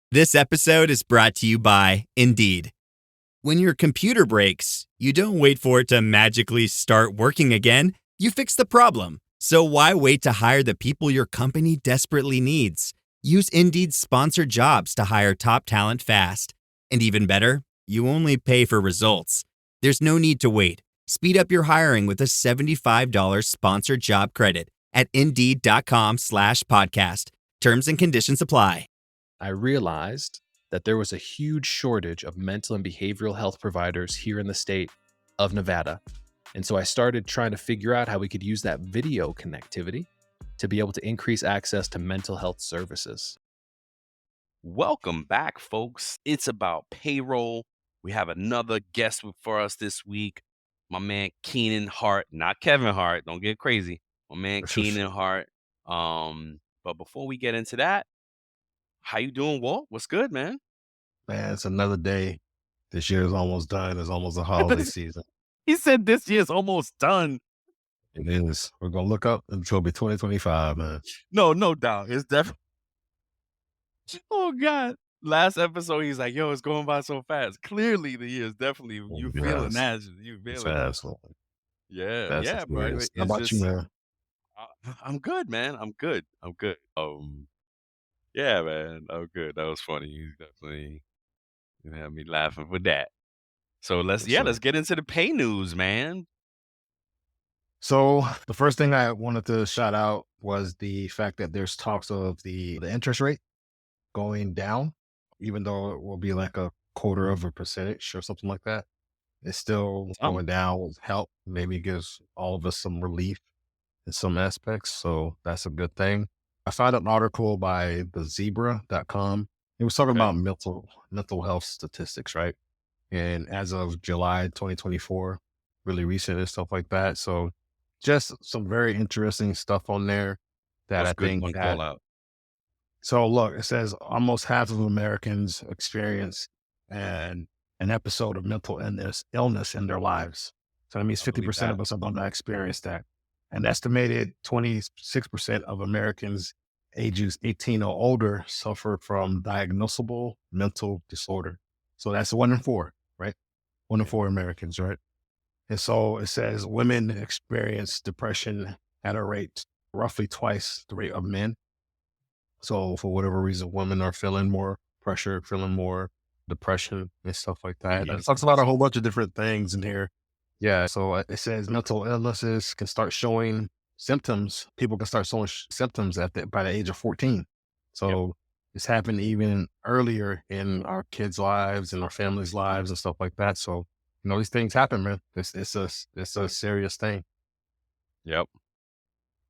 This episode is brought to you by Indeed. When your computer breaks, you don't wait for it to magically start working again. You fix the problem. So why wait to hire the people your company desperately needs? Use Indeed's sponsored jobs to hire top talent fast. And even better, you only pay for results. There's no need to wait. Speed up your hiring with a $75 sponsored job credit at Indeed.com/podcast. Terms and conditions apply. I realized that there was a huge shortage of mental and behavioral health providers here in the state of Nevada. And so I started trying to figure out how we could use that video connectivity to be able to increase access to mental health services. Welcome back, folks. It's about payroll. We have another guest for us this week. My man Keenan Hart, not Kevin Hart. Don't get crazy. My man Keenan Hart. But before we get into that, how you doing, Walt? What's good, man? Man, it's another day. This year is almost done. It's almost a holiday season. He said this year's almost done. It is. We're going to look up until it'll be 2025, man. No doubt. It's definitely. Oh, God. Last episode, he's like, yo, it's going by so fast. Clearly, the year is definitely, you feeling that. You feeling it. Absolutely. Yeah, bro. How about you, man? I'm good, man. I'm good. Yeah, man. I'm good. That was funny. You definitely had me laughing with that. So let's get into the pay news, man. So the first thing I wanted to shout out was the fact that there's talks of the interest rate going down, even though it will be like a 0.25% or something like that. It's still going down with help. Maybe gives all of us some relief in some aspects. So that's a good thing. I found an article by thezebra.com. It was talking about mental health statistics, right? And as of July 2024, really recent and stuff like that. So just some very interesting stuff on there that That's I think one that, call out. So look, it says almost half of Americans experience an episode of mental illness in their lives. So that means 50% of us are going to experience that. An estimated 26% of Americans ages 18 or older suffer from diagnosable mental disorder. So that's 1 in 4, right? 1 in 4 Americans, right? And so it says women experience depression at a rate roughly twice the rate of men. So for whatever reason, women are feeling more pressure, feeling more depression and stuff like that. It talks about a whole bunch of different things in here. Yeah. So it says mental illnesses can start showing symptoms. People can start showing symptoms by the age of 14. So it's happened even earlier in our kids' lives and our families' lives and stuff like that. So, these things happen, man. It's a serious thing. Yep.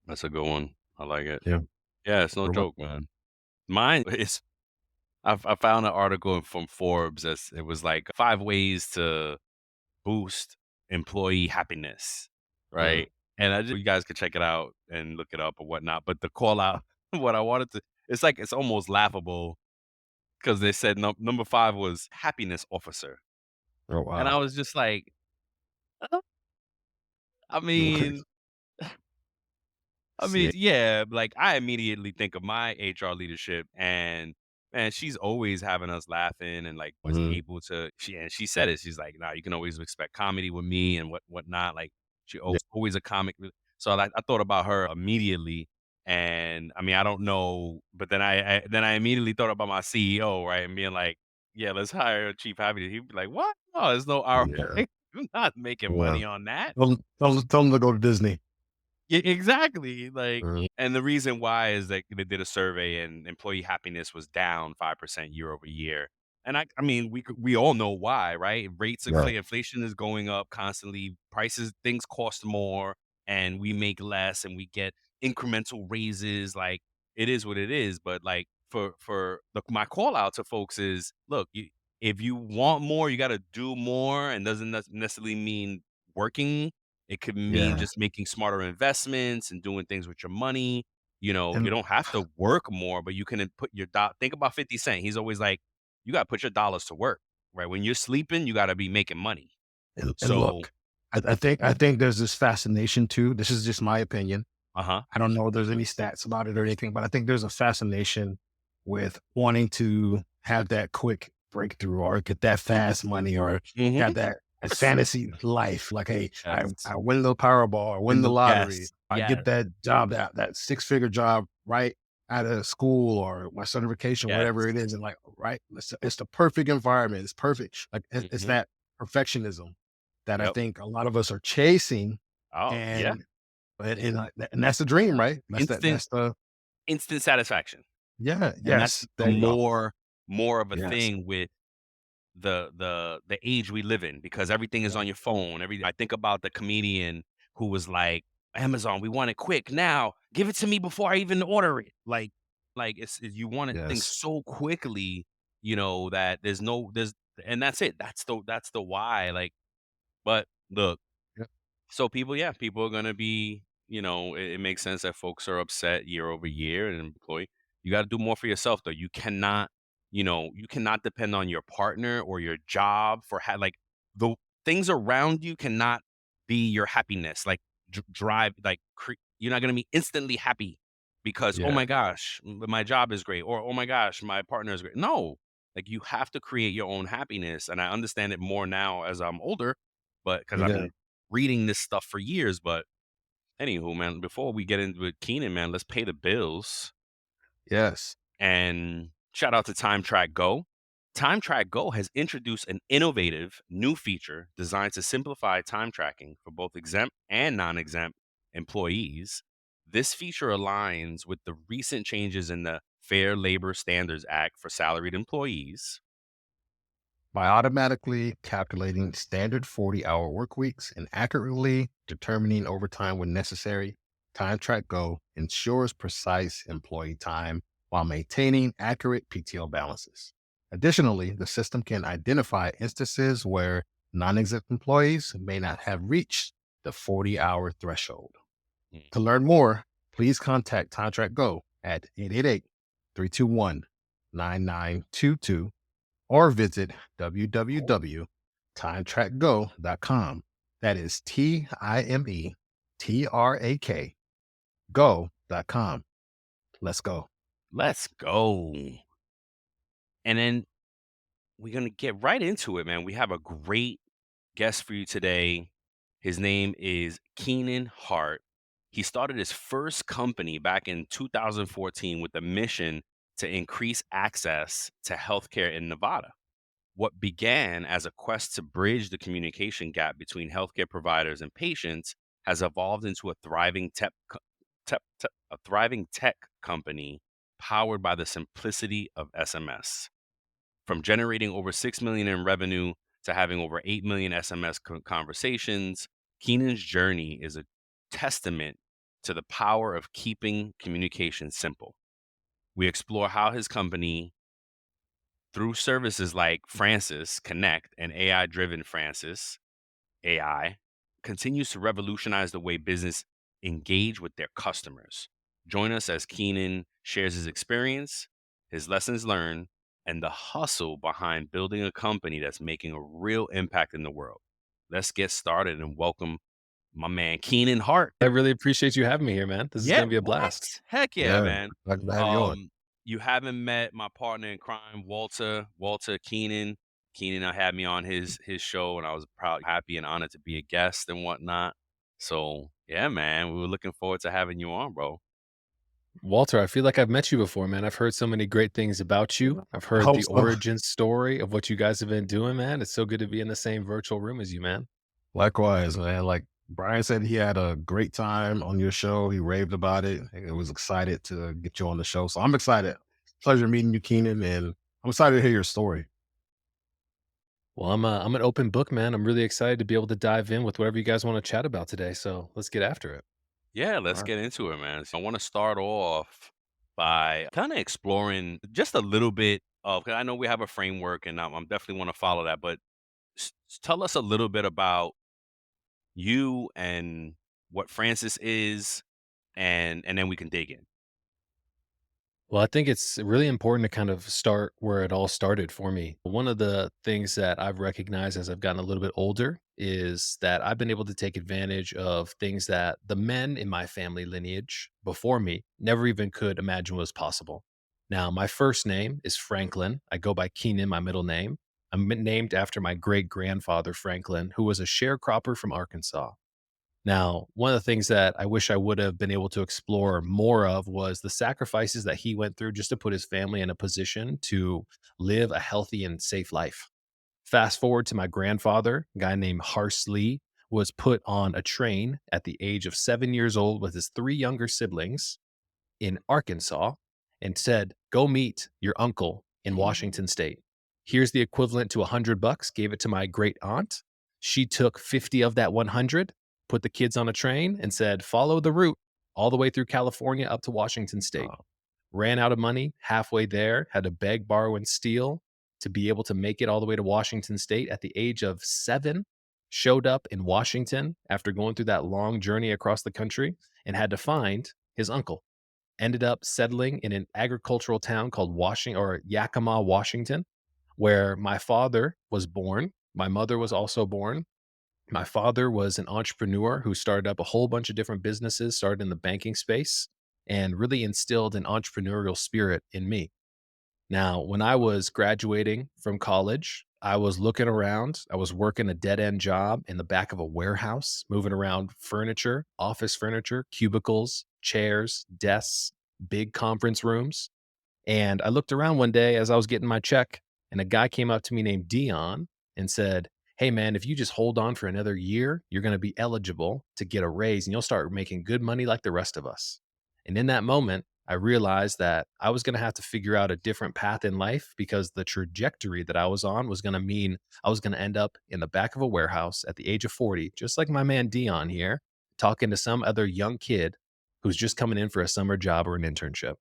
That's a good one. I like it. Yeah. Yeah, it's no joke, man. Mine is, I found an article from Forbes it was like 5 ways to boost employee happiness, right? And you guys could check it out and look it up or whatnot. But the call out, what I wanted to, it's almost laughable because they said number 5 was happiness officer. Oh, wow. And I was just like, I mean, yeah, like I immediately think of my HR leadership and man, she's always having us laughing and like was able to, she said it. She's like, nah, you can always expect comedy with me and whatnot. Like she always a comic. So I thought about her immediately. And I mean, I don't know, but then I immediately thought about my CEO, right? And being like, yeah, let's hire a chief happiness. He'd be like, what? No, there's no ROI. I'm not making money on that. Tell them to go to Disney. Yeah, exactly. Like, and the reason why is that they did a survey and employee happiness was down 5% year over year. And I mean, we all know why, right? Rates of inflation is going up constantly. Things cost more, and we make less, and we get incremental raises. Like, it is what it is. But like my call out to folks is, look, if you want more, you got to do more, and doesn't necessarily mean working. It could mean just making smarter investments and doing things with your money. You don't have to work more, but you can put your think about 50 Cent. He's always like, you got to put your dollars to work, right? When you're sleeping, you got to be making money. And look, I think there's this fascination too. This is just my opinion. I don't know if there's any stats about it or anything, but I think there's a fascination with wanting to have that quick breakthrough or get that fast money or Mm-hmm. have that fantasy life. Like, hey, Yes. I win the Powerball or win the lottery. Yes. I get Yes. that job, that 6-figure job right out of school or my certification, Yes. whatever it is. And like, right, it's the perfect environment. It's perfect. Like it's Mm-hmm. that perfectionism that I Yep. think a lot of us are chasing. Oh, yeah. And that's the dream, right? Instant, That's the instant satisfaction. yeah, And that's yes. There become you go. more of a Yes. thing with the age we live in because everything is Yeah. on your phone. I think about the comedian who was like, Amazon, we want it quick now. Give it to me before I even order it. Like you want it things Yes. so quickly, that there's and that's it. That's the why. Like, but look, Yep. so people are gonna be, it makes sense that folks are upset year over year and employee. You got to do more for yourself though. You cannot depend on your partner or your job for like the things around you cannot be your happiness. Like drive, like you're not gonna be instantly happy because oh Yeah. my gosh, my job is great or oh my gosh, my partner is great. No, like you have to create your own happiness, and I understand it more now as I'm older, but because I've Yeah. been reading this stuff for years. But anywho, man, before we get into it, Keenan, man, let's pay the bills. Yes. And shout out to TrakGO. TrakGO has introduced an innovative new feature designed to simplify time tracking for both exempt and non exempt employees. This feature aligns with the recent changes in the Fair Labor Standards Act for salaried employees. By automatically calculating standard 40-hour work weeks and accurately determining overtime when necessary, Time Track Go ensures precise employee time while maintaining accurate PTO balances. Additionally, the system can identify instances where non-exempt employees may not have reached the 40-hour threshold. To learn more, please contact Time Track Go at 888-321-9922 or visit www.timetrackgo.com. That is TIMETRAK go.com. Let's go. Let's go. And then we're going to get right into it, man. We have a great guest for you today. His name is Keenan Hart. He started his first company back in 2014 with a mission to increase access to healthcare in Nevada. What began as a quest to bridge the communication gap between healthcare providers and patients has evolved into a thriving tech company powered by the simplicity of SMS. From generating over 6 million in revenue to having over 8 million SMS conversations, Keenan's journey is a testament to the power of keeping communication simple. We explore how his company, through services like Francis Connect and AI-driven Francis AI, continues to revolutionize the way business engage with their customers. Join us as Keenan shares his experience, his lessons learned, and the hustle behind building a company that's making a real impact in the world. Let's get started and welcome my man Keenan Hart. I really appreciate you having me here, man. This is Yeah, gonna be a what? blast. Heck yeah, Yeah. man. Glad to have you on. You haven't met my partner in crime, Walter Keenan. Keenan had me on his show, and I was proud, happy, and honored to be a guest and whatnot. So yeah, man, we were looking forward to having you on, bro. Walter, I feel like I've met you before, man. I've heard so many great things about you. I've I heard hope the so. origin story of what you guys have been doing, man. It's so good to be in the same virtual room as you, man. Likewise, man. Like Brian said, he had a great time on your show. He raved about it. He was excited to get you on the show. So I'm excited. Pleasure meeting you, Keenan, and I'm excited to hear your story. Well, I'm an open book, man. I'm really excited to be able to dive in with whatever you guys want to chat about today. So let's get after it. Yeah, All let's right. get into it, man. So I want to start off by kind of exploring just a little bit of, 'cause I know we have a framework, and I'm definitely want to follow that, but tell us a little bit about you and what Francis is, and then we can dig in. Well, I think it's really important to kind of start where it all started for me. One of the things that I've recognized as I've gotten a little bit older is that I've been able to take advantage of things that the men in my family lineage before me never even could imagine was possible. Now, my first name is Franklin. I go by Keenan, my middle name. I'm named after my great grandfather, Franklin, who was a sharecropper from Arkansas. Now, one of the things that I wish I would have been able to explore more of was the sacrifices that he went through just to put his family in a position to live a healthy and safe life. Fast forward to my grandfather, a guy named Hars Lee, was put on a train at the age of 7 years old with his three younger siblings in Arkansas and said, "Go meet your uncle in Washington State. Here's the equivalent to $100." Gave it to my great aunt. She took 50 of that 100, put the kids on a train and said, "Follow the route all the way through California up to Washington State." Ran out of money halfway there, had to beg, borrow, and steal to be able to make it all the way to Washington State at the age of 7. Showed up in Washington after going through that long journey across the country and had to find his uncle. Ended up settling in an agricultural town called Yakima, Washington, where my father was born. My mother was also born. My father was an entrepreneur who started up a whole bunch of different businesses, started in the banking space, and really instilled an entrepreneurial spirit in me. Now, when I was graduating from college, I was looking around. I was working a dead end job in the back of a warehouse, moving around furniture, office furniture, cubicles, chairs, desks, big conference rooms. And I looked around one day as I was getting my check, and a guy came up to me named Dion and said, "Hey, man, if you just hold on for another year, you're going to be eligible to get a raise and you'll start making good money like the rest of us." And in that moment, I realized that I was going to have to figure out a different path in life because the trajectory that I was on was going to mean I was going to end up in the back of a warehouse at the age of 40, just like my man Dion here, talking to some other young kid who's just coming in for a summer job or an internship.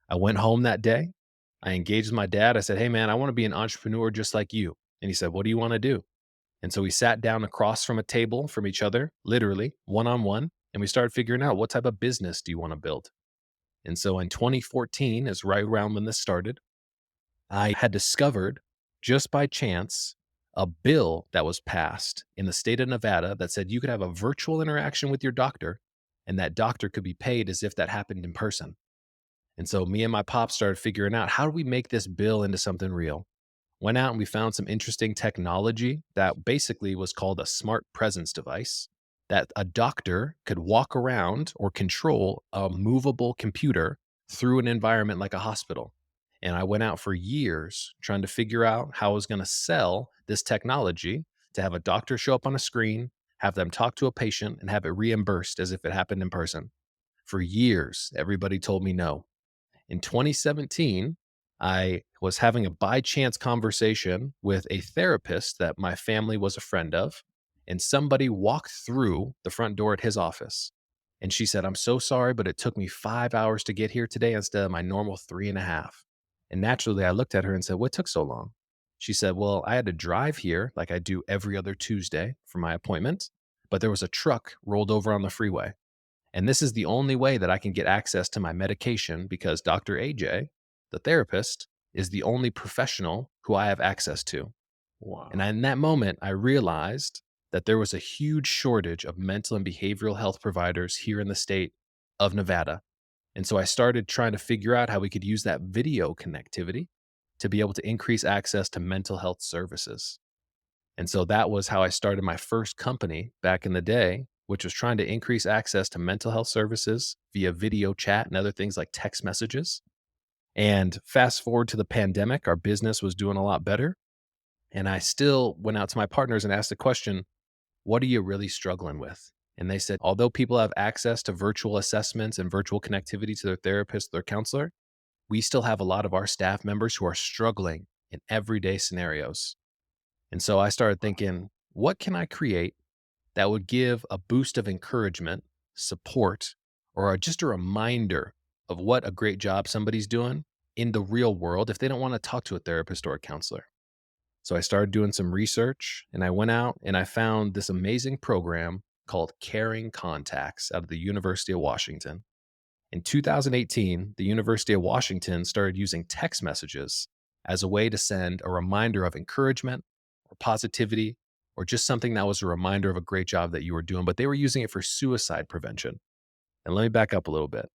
I went home that day. I engaged my dad. I said, "Hey, man, I want to be an entrepreneur just like you." And he said, "What do you want to do?" And so we sat down across from a table from each other, literally one on one, and we started figuring out what type of business do you want to build. And so in 2014 is right around when this started. I had discovered just by chance a bill that was passed in the state of Nevada that said you could have a virtual interaction with your doctor and that doctor could be paid as if that happened in person. And so me and my pop started figuring out, how do we make this bill into something real? Went out and we found some interesting technology that basically was called a smart presence device that a doctor could walk around or control a movable computer through an environment like a hospital. And I went out for years trying to figure out how I was going to sell this technology to have a doctor show up on a screen, have them talk to a patient, and have it reimbursed as if it happened in person. For years, everybody told me no. In 2017, I was having a by chance conversation with a therapist that my family was a friend of, and somebody walked through the front door at his office. And she said, "I'm so sorry, but it took me 5 hours to get here today instead of my normal 3.5." And naturally, I looked at her and said, "What took so long?" She said, "Well, I had to drive here like I do every other Tuesday for my appointment, but there was a truck rolled over on the freeway. And this is the only way that I can get access to my medication because Dr. AJ, the therapist, is the only professional who I have access to." Wow. And in that moment, I realized that there was a huge shortage of mental and behavioral health providers here in the state of Nevada. And so I started trying to figure out how we could use that video connectivity to be able to increase access to mental health services. And so that was how I started my first company back in the day, which was trying to increase access to mental health services via video chat and other things like text messages. And fast forward to the pandemic, our business was doing a lot better. And I still went out to my partners and asked the question, "What are you really struggling with?" And they said, although people have access to virtual assessments and virtual connectivity to their therapist, their counselor, we still have a lot of our staff members who are struggling in everyday scenarios. And so I started thinking, what can I create that would give a boost of encouragement, support, or just a reminder of what a great job somebody's doing in the real world if they don't want to talk to a therapist or a counselor? So I started doing some research and I went out and I found this amazing program called Caring Contacts out of the University of Washington. In 2018, the University of Washington started using text messages as a way to send a reminder of encouragement or positivity or just something that was a reminder of a great job that you were doing, but they were using it for suicide prevention. And let me back up a little bit.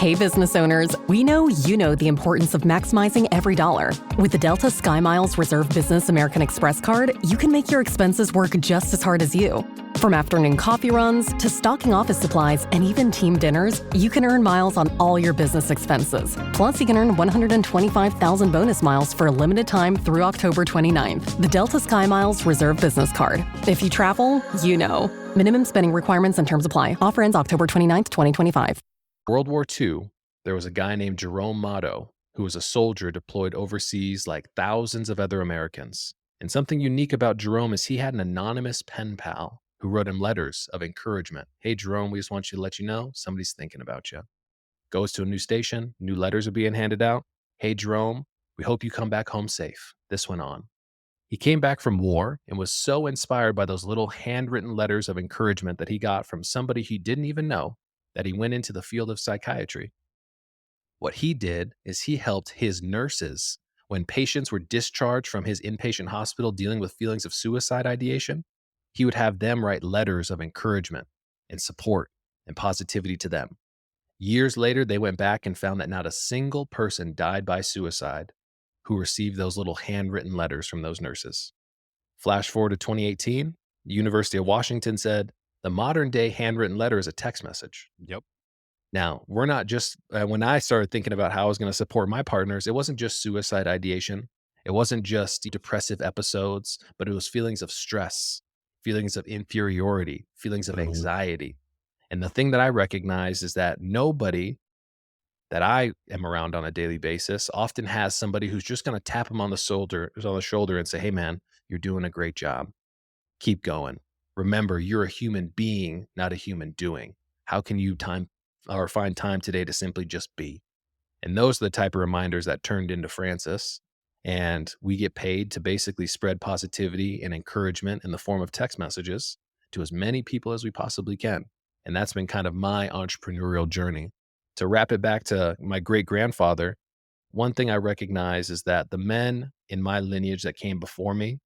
Hey, business owners, we know you know the importance of maximizing every dollar. With the Delta SkyMiles Reserve Business American Express card, you can make your expenses work just as hard as you. From afternoon coffee runs to stocking office supplies and even team dinners, you can earn miles on all your business expenses. Plus, you can earn 125,000 bonus miles for a limited time through October 29th. The Delta SkyMiles Reserve Business Card. If you travel, you know. Minimum spending requirements and terms apply. Offer ends October 29th, 2025. World War II, there was a guy named Jerome Motto who was a soldier deployed overseas like thousands of other Americans. And something unique about Jerome is he had an anonymous pen pal who wrote him letters of encouragement. Hey, Jerome, we just want you to let you know somebody's thinking about you. Goes to a new station, new letters are being handed out. Hey, Jerome, we hope you come back home safe. This went on. He came back from war and was so inspired by those little handwritten letters of encouragement that he got from somebody he didn't even know that he went into the field of psychiatry. What he did is he helped his nurses when patients were discharged from his inpatient hospital dealing with feelings of suicide ideation. He would have them write letters of encouragement and support and positivity to them. Years later, they went back and found that not a single person died by suicide who received those little handwritten letters from those nurses. Flash forward to 2018, the University of Washington said, the modern day handwritten letter is a text message. Yep. Now, we're not just, when I started thinking about how I was going to support my partners, it wasn't just suicide ideation. It wasn't just depressive episodes, but it was feelings of stress, feelings of inferiority, feelings of anxiety. And the thing that I recognize is that nobody that I am around on a daily basis often has somebody who's just going to tap them on the shoulder and say, hey, man, you're doing a great job. Keep going. Remember, you're a human being, not a human doing. How can you find time today to simply just be? And those are the type of reminders that turned into Francis. And we get paid to basically spread positivity and encouragement in the form of text messages to as many people as we possibly can. And that's been kind of my entrepreneurial journey. To wrap it back to my great grandfather, one thing I recognize is that the men in my lineage that came before me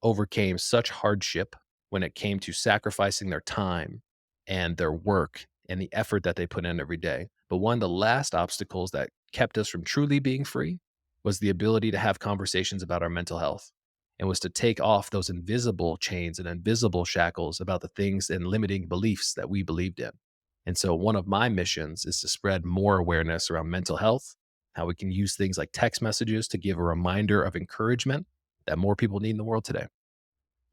overcame such hardship when it came to sacrificing their time and their work and the effort that they put in every day. But one of the last obstacles that kept us from truly being free was the ability to have conversations about our mental health, and was to take off those invisible chains and invisible shackles about the things and limiting beliefs that we believed in. And so one of my missions is to spread more awareness around mental health, how we can use things like text messages to give a reminder of encouragement that more people need in the world today.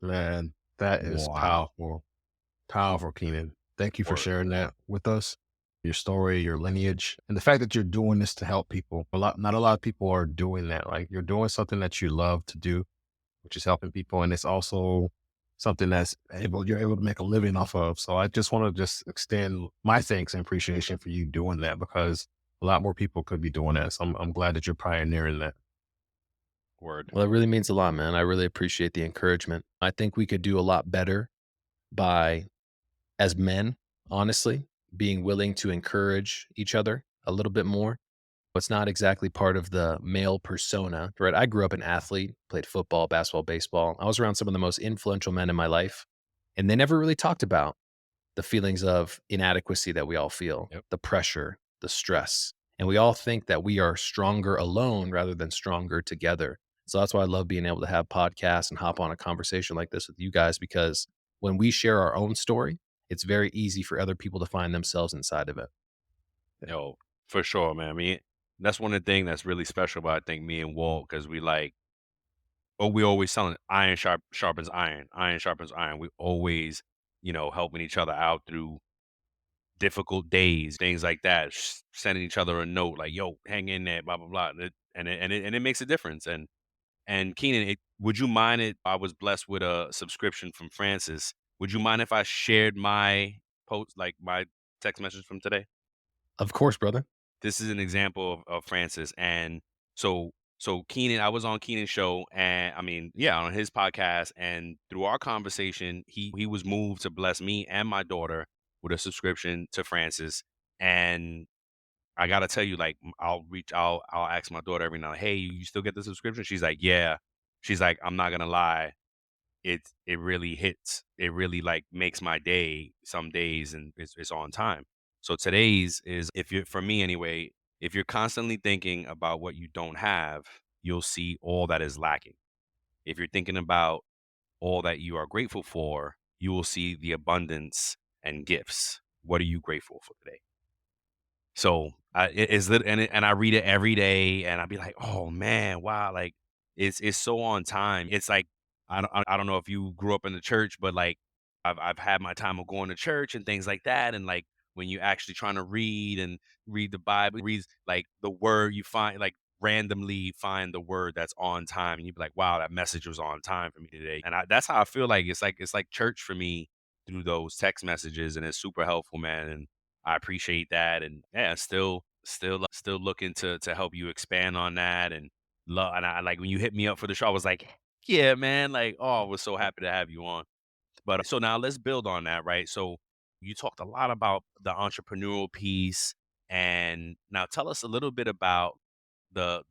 Man, that is powerful. Powerful, Keenan. Thank you for sharing that with us, your story, your lineage, and the fact that you're doing this to help people. Not a lot of people are doing that. Like, you're doing something that you love to do, which is helping people. And it's also something that's you're able to make a living off of. So I just want to extend my thanks and appreciation for you doing that, because a lot more people could be doing that. So I'm glad that you're pioneering that. Word. Well, it really means a lot, man. I really appreciate the encouragement. I think we could do a lot better by, as men, honestly, being willing to encourage each other a little bit more. It's not exactly part of the male persona, right? I grew up an athlete, played football, basketball, baseball. I was around some of the most influential men in my life, and they never really talked about the feelings of inadequacy that we all feel, the pressure, the stress. And we all think that we are stronger alone rather than stronger together. So that's why I love being able to have podcasts and hop on a conversation like this with you guys, because when we share our own story, it's very easy for other people to find themselves inside of it. Yo, for sure, man. I mean, that's one of the things that's really special about, I think, me and Walt, because we always telling iron sharpens iron, iron sharpens iron. We always, helping each other out through difficult days, things like that, sending each other a note like, yo, hang in there, blah, blah, blah. And it makes a difference. And Keenan, would you mind it? I was blessed with a subscription from Francis. Would you mind if I shared my post, like my text message from today? Of course, brother. This is an example of Francis. And so Keenan, I was on Keenan's show, and on his podcast, and through our conversation, he was moved to bless me and my daughter with a subscription to Francis. And I gotta tell you, like, I'll ask my daughter every now, hey, you still get the subscription? She's like, yeah. She's like, I'm not gonna lie, it really hits. It really like makes my day some days, and it's on time. So today's is, if you're, for me anyway, if you're constantly thinking about what you don't have, you'll see all that is lacking. If you're thinking about all that you are grateful for, you will see the abundance and gifts. What are you grateful for today? So and I read it every day, and I'd be like, oh man, wow, like it's so on time. It's like I don't know if you grew up in the church, but like I've had my time of going to church and things like that, and like when you actually trying to read the Bible, read like the word, you find like randomly find the word that's on time, and you'd be like, wow, that message was on time for me today. And that's how I feel like it's like church for me through those text messages, and it's super helpful, man. And I appreciate that, and yeah, still looking to help you expand on that, and love. And I like when you hit me up for the show, I was like, yeah, man, like, oh, I was so happy to have you on. But so now let's build on that, right? So you talked a lot about the entrepreneurial piece, and now tell us a little bit about the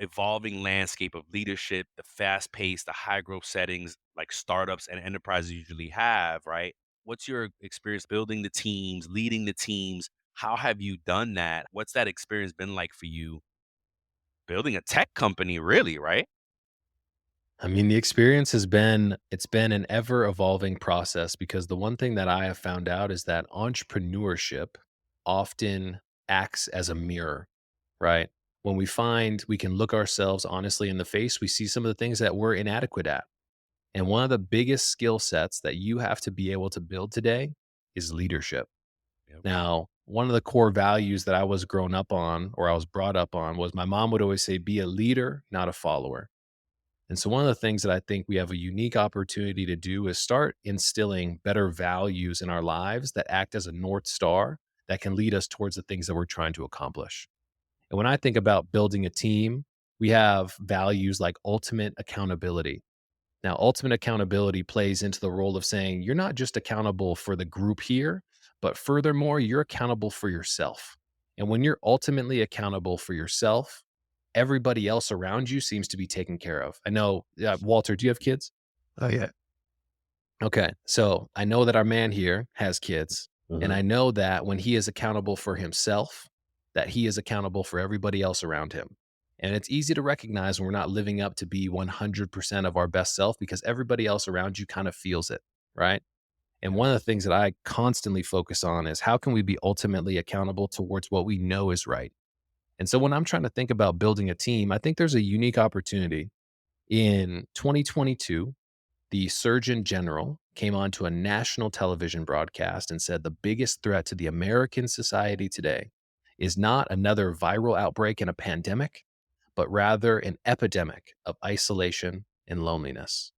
evolving landscape of leadership, the fast pace, the high growth settings like startups and enterprises usually have, right? What's your experience building the teams, leading the teams? How have you done that? What's that experience been like for you building a tech company, really, right? I mean, the experience it's been an ever evolving process because the one thing that I have found out is that entrepreneurship often acts as a mirror, right? When we find we can look ourselves honestly in the face, we see some of the things that we're inadequate at. And one of the biggest skill sets that you have to be able to build today is leadership. Yep. Now, one of the core values that I was grown up on or I was brought up on was my mom would always say, be a leader, not a follower. And so, one of the things that I think we have a unique opportunity to do is start instilling better values in our lives that act as a North Star that can lead us towards the things that we're trying to accomplish. And when I think about building a team, we have values like ultimate accountability. Now, ultimate accountability plays into the role of saying you're not just accountable for the group here, but furthermore, you're accountable for yourself. And when you're ultimately accountable for yourself, everybody else around you seems to be taken care of. I know, Walter, do you have kids? Oh yeah. Okay. So I know that our man here has kids. And I know that when he is accountable for himself, that he is accountable for everybody else around him. And it's easy to recognize when we're not living up to be 100% of our best self because everybody else around you kind of feels it, right? And one of the things that I constantly focus on is how can we be ultimately accountable towards what we know is right? And so when I'm trying to think about building a team, I think there's a unique opportunity. In 2022, the Surgeon General came onto a national television broadcast and said the biggest threat to the American society today is not another viral outbreak and a pandemic, but rather an epidemic of isolation and loneliness.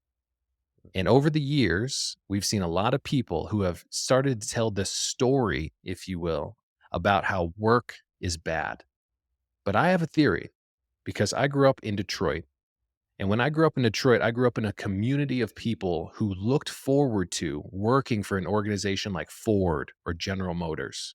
And over the years, we've seen a lot of people who have started to tell this story, if you will, about how work is bad. But I have a theory because I grew up in Detroit. And when I grew up in Detroit, I grew up in a community of people who looked forward to working for an organization like Ford or General Motors.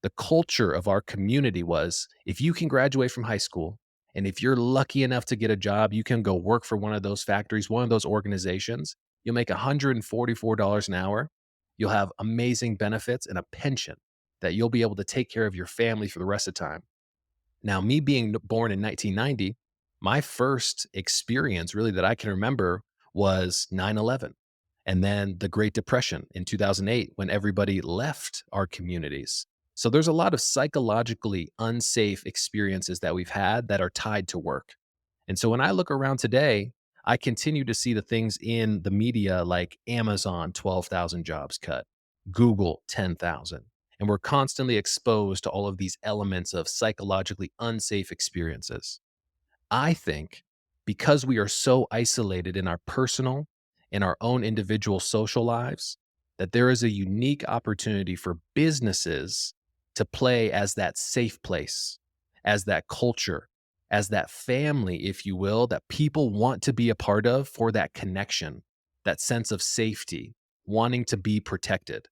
The culture of our community was if you can graduate from high school and if you're lucky enough to get a job, you can go work for one of those factories, one of those organizations. You'll make $144 an hour. You'll have amazing benefits and a pension that you'll be able to take care of your family for the rest of the time. Now, me being born in 1990, my first experience really that I can remember was 9/11 and then the Great Depression in 2008 when everybody left our communities. So there's a lot of psychologically unsafe experiences that we've had that are tied to work. And so when I look around today, I continue to see the things in the media like Amazon, 12,000 jobs cut, Google, 10,000. And we're constantly exposed to all of these elements of psychologically unsafe experiences. I think because we are so isolated in our personal and our own individual social lives, that there is a unique opportunity for businesses to play as that safe place, as that culture, as that family, if you will, that people want to be a part of for that connection, that sense of safety, wanting to be protected.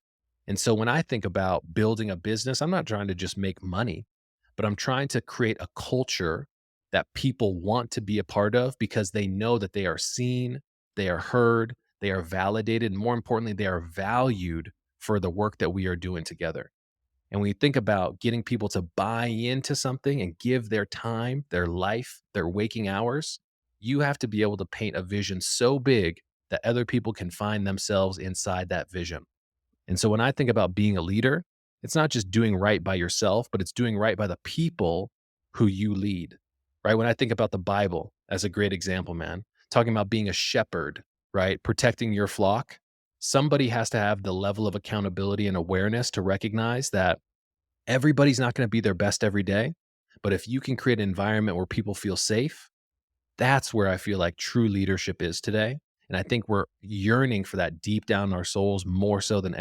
And so when I think about building a business, I'm not trying to just make money, but I'm trying to create a culture that people want to be a part of because they know that they are seen, they are heard, they are validated, and more importantly, they are valued for the work that we are doing together. And when you think about getting people to buy into something and give their time, their life, their waking hours, you have to be able to paint a vision so big that other people can find themselves inside that vision. And so when I think about being a leader, it's not just doing right by yourself, but it's doing right by the people who you lead, right? When I think about the Bible as a great example, man, talking about being a shepherd, right? Protecting your flock, somebody has to have the level of accountability and awareness to recognize that everybody's not going to be their best every day. But if you can create an environment where people feel safe, that's where I feel like true leadership is today. And I think we're yearning for that deep down in our souls more so than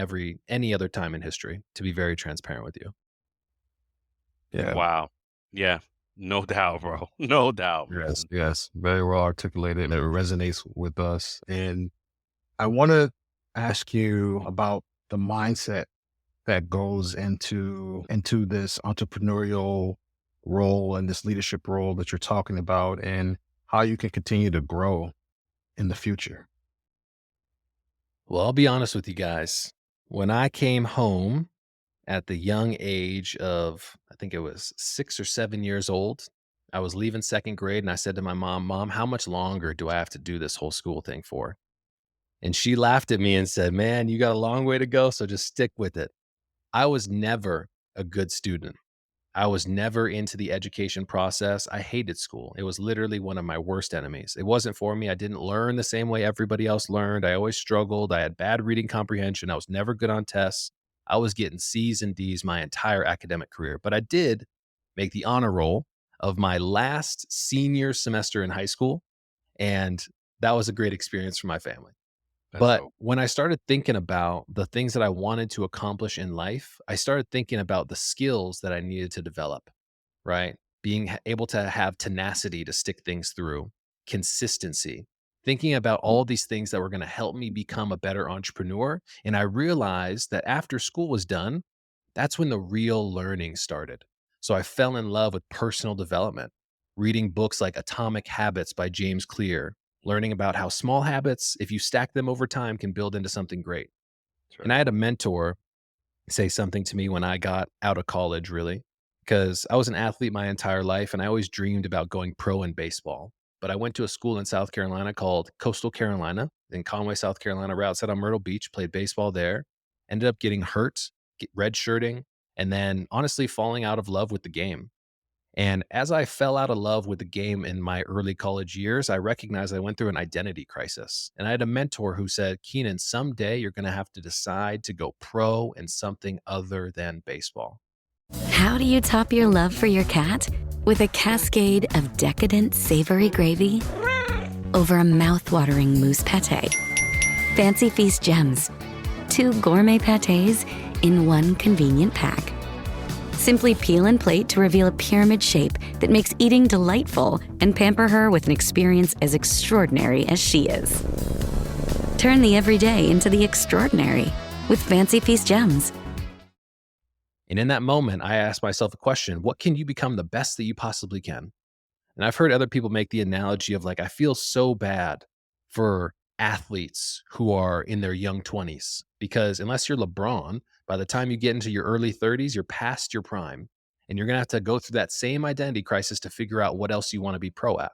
any other time in history, to be very transparent with you. Yeah. Wow. Yeah. No doubt, bro. No doubt. Yes. Yes. Very well articulated, and it resonates with us. And I want to ask you about the mindset that goes into this entrepreneurial role and this leadership role that you're talking about, and how you can continue to grow in the future. Well, I'll be honest with you guys. When I came home at the young age of, I think it was 6 or 7 years old, I was leaving second grade and I said to my mom, "Mom, how much longer do I have to do this whole school thing for?" And she laughed at me and said, "Man, you got a long way to go, so just stick with it." I was never a good student. I was never into the education process. I hated school. It was literally one of my worst enemies. It wasn't for me. I didn't learn the same way everybody else learned. I always struggled. I had bad reading comprehension. I was never good on tests. I was getting C's and D's my entire academic career. But I did make the honor roll of my last senior semester in high school. And that was a great experience for my family. But when I started thinking about the things that I wanted to accomplish in life, I started thinking about the skills that I needed to develop, right? Being able to have tenacity to stick things through, consistency, thinking about all these things that were going to help me become a better entrepreneur. And I realized that after school was done, that's when the real learning started. So I fell in love with personal development, reading books like Atomic Habits by James Clear, learning about how small habits, if you stack them over time, can build into something great. And I had a mentor say something to me when I got out of college, really, because I was an athlete my entire life and I always dreamed about going pro in baseball. But I went to a school in South Carolina called Coastal Carolina in Conway, South Carolina, right outside of Myrtle Beach, played baseball there, ended up getting hurt, redshirting, and then honestly falling out of love with the game. And as I fell out of love with the game in my early college years, I recognized I went through an identity crisis. And I had a mentor who said, "Keenan, someday you're going to have to decide to go pro in something other than baseball." How do you top your love for your cat? With a cascade of decadent savory gravy over a mouth-watering mousse pâté. Fancy Feast gems. 2 gourmet pâtés in one convenient pack. Simply peel and plate to reveal a pyramid shape that makes eating delightful and pamper her with an experience as extraordinary as she is. Turn the everyday into the extraordinary with Fancy Feast gems. And in that moment, I asked myself a question: what can you become the best that you possibly can? And I've heard other people make the analogy of like, I feel so bad for athletes who are in their young 20s, because unless you're LeBron, by the time you get into your early 30s, you're past your prime. And you're going to have to go through that same identity crisis to figure out what else you want to be pro at.